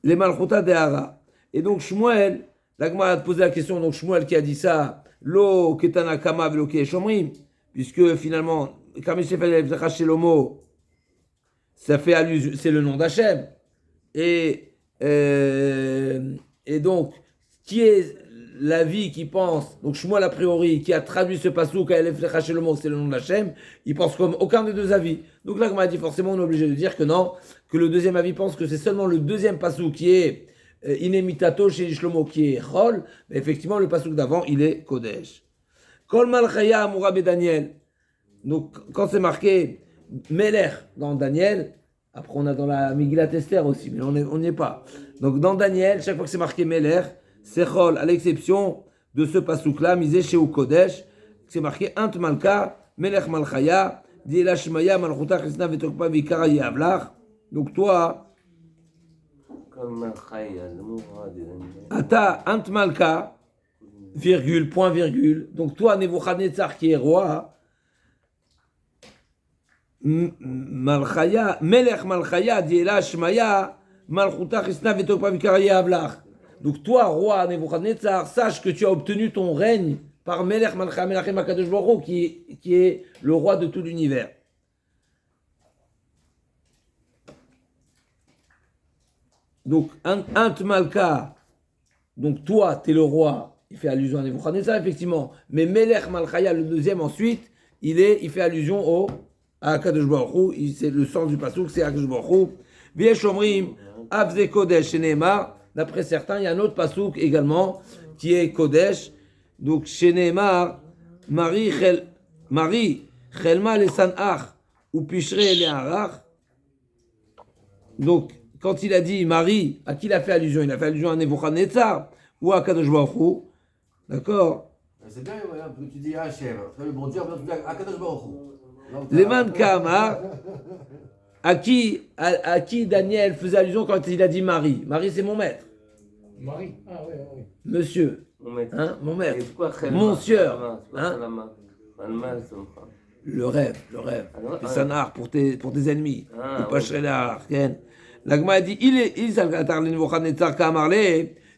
Les Malchuta de Hara. Et donc Shmuel, la Gemara a posé la question, donc Shmuel qui a dit ça, Lo Ketana Kama Velo Shomrim, puisque finalement, Kamishefel Shelomo, ça fait allusion, c'est le nom d'Hachem. Et donc, qui est l'avis qui pense, donc Shmuel a priori, qui a traduit ce passouk à Elef Lecha Shelomo, c'est le nom de Hachem, il pense comme aucun des deux avis. Donc là, comme on a dit, forcément, on est obligé de dire que non, que le deuxième avis pense que c'est seulement le deuxième passouk qui est Inemitato chez Shlomo, qui est Chol, mais effectivement, le passouk d'avant, il est Kodesh. Kol Malchaya Amura Daniel. Donc, quand c'est marqué Melech dans Daniel, après on a dans la Megillat Esther aussi, mais on n'y est pas. Donc dans Daniel, chaque fois que c'est marqué Melech, c'est Chol, à l'exception de ce passouk-là, misé chez Kodesh, c'est marqué Ant Malka, Melech Malchaya, Diela Shmaya, Malchuta Chesna Vetokpa Vikara Yavlach. Donc toi, Ata Ant Malka, virgule, point virgule. Donc toi, Nebuchadnezzar qui est roi, Malchaya, Melech Malchaya, Diela Shmaya, Malchuta Chesna Vetokpa Vikara Yavlach. Donc toi, roi Nebuchadnezzar, sache que tu as obtenu ton règne par Melech Malchaya Melachim HaKadosh Baruch Hu, qui est le roi de tout l'univers. Donc, Ant Malka, donc toi, tu es le roi, il fait allusion à Nebuchadnezzar, effectivement. Mais Melech Malchaya, le deuxième, ensuite, il fait allusion à HaKadosh Baruch Hu, c'est le sens du passouk, c'est HaKadosh Baruch Hu. V'yesh omrim, Avze Kodesh Sheneemar. D'après certains, il y a un autre passouk également, qui est Kodesh. Donc, Sheneemar, Marie Chelma le Sanach, ou Pishre le Harach. Donc, quand il a dit Marie, à qui il a fait allusion? Il a fait allusion à Nebuchadnezzar ou à Kadosh Baruch Hu. D'accord? C'est bien, parce que tu dis Hachem. Le bon Dieu, tu dis Akadosh Baruch Hu. Leman Kama, à qui Daniel faisait allusion quand il a dit Marie? Marie, c'est mon maître. Marie. Ah oui, oui. Monsieur. Mon maître. Hein, mon maître. Et quoi, Mon sieur. Hein? Le rêve. Le sanar pour tes ennemis. Le pachrelar. L'agma a dit,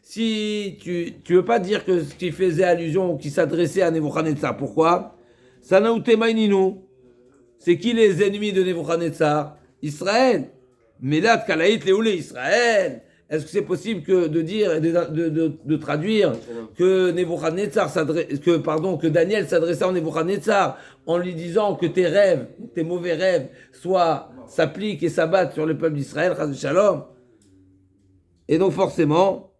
si tu veux pas dire que ce qui faisait allusion, qui s'adressait à Nebuchadnezzar, pourquoi? C'est qui les ennemis de Nebuchadnezzar? Israël. Mais là, Kalaït, Léoulé, Israël. Est-ce que c'est possible de dire, de traduire que que Daniel s'adressait à Nebuchadnezzar en lui disant que tes rêves, tes mauvais rêves, s'appliquent et s'abattent sur le peuple d'Israël, Chas Shalom. Et donc forcément,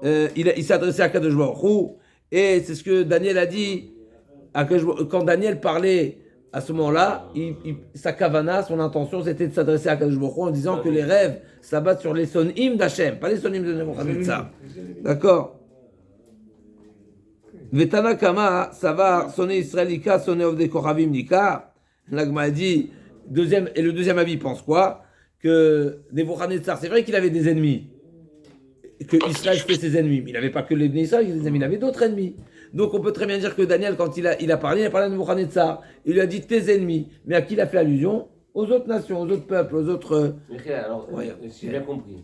il s'adressait à Kadosh Baruch Hu, et c'est ce que Daniel a dit, quand Daniel parlait à ce moment-là, sa kavana, son intention, c'était de s'adresser à Kadosh Baruch Hu en disant que les rêves s'abattent sur les sonim d'Hachem, pas les sonim de Nebuchadnezzar. D'accord? Vetana Kama, Savar, sonné Israélika, sonné Ovde Kochavim Nika. L'Agma a dit, le deuxième avis pense quoi? Que Nebuchadnezzar, c'est vrai qu'il avait des ennemis, que Israël c'était ses ennemis, mais il n'avait pas que les Israël, des ennemis, il avait d'autres ennemis. Donc on peut très bien dire que Daniel, quand il a parlé de Nebuchadnezzar, il lui a dit tes ennemis, mais à qui il a fait allusion? Aux autres nations, aux autres peuples, aux autres... Alors, Ouais. si j'ai bien compris,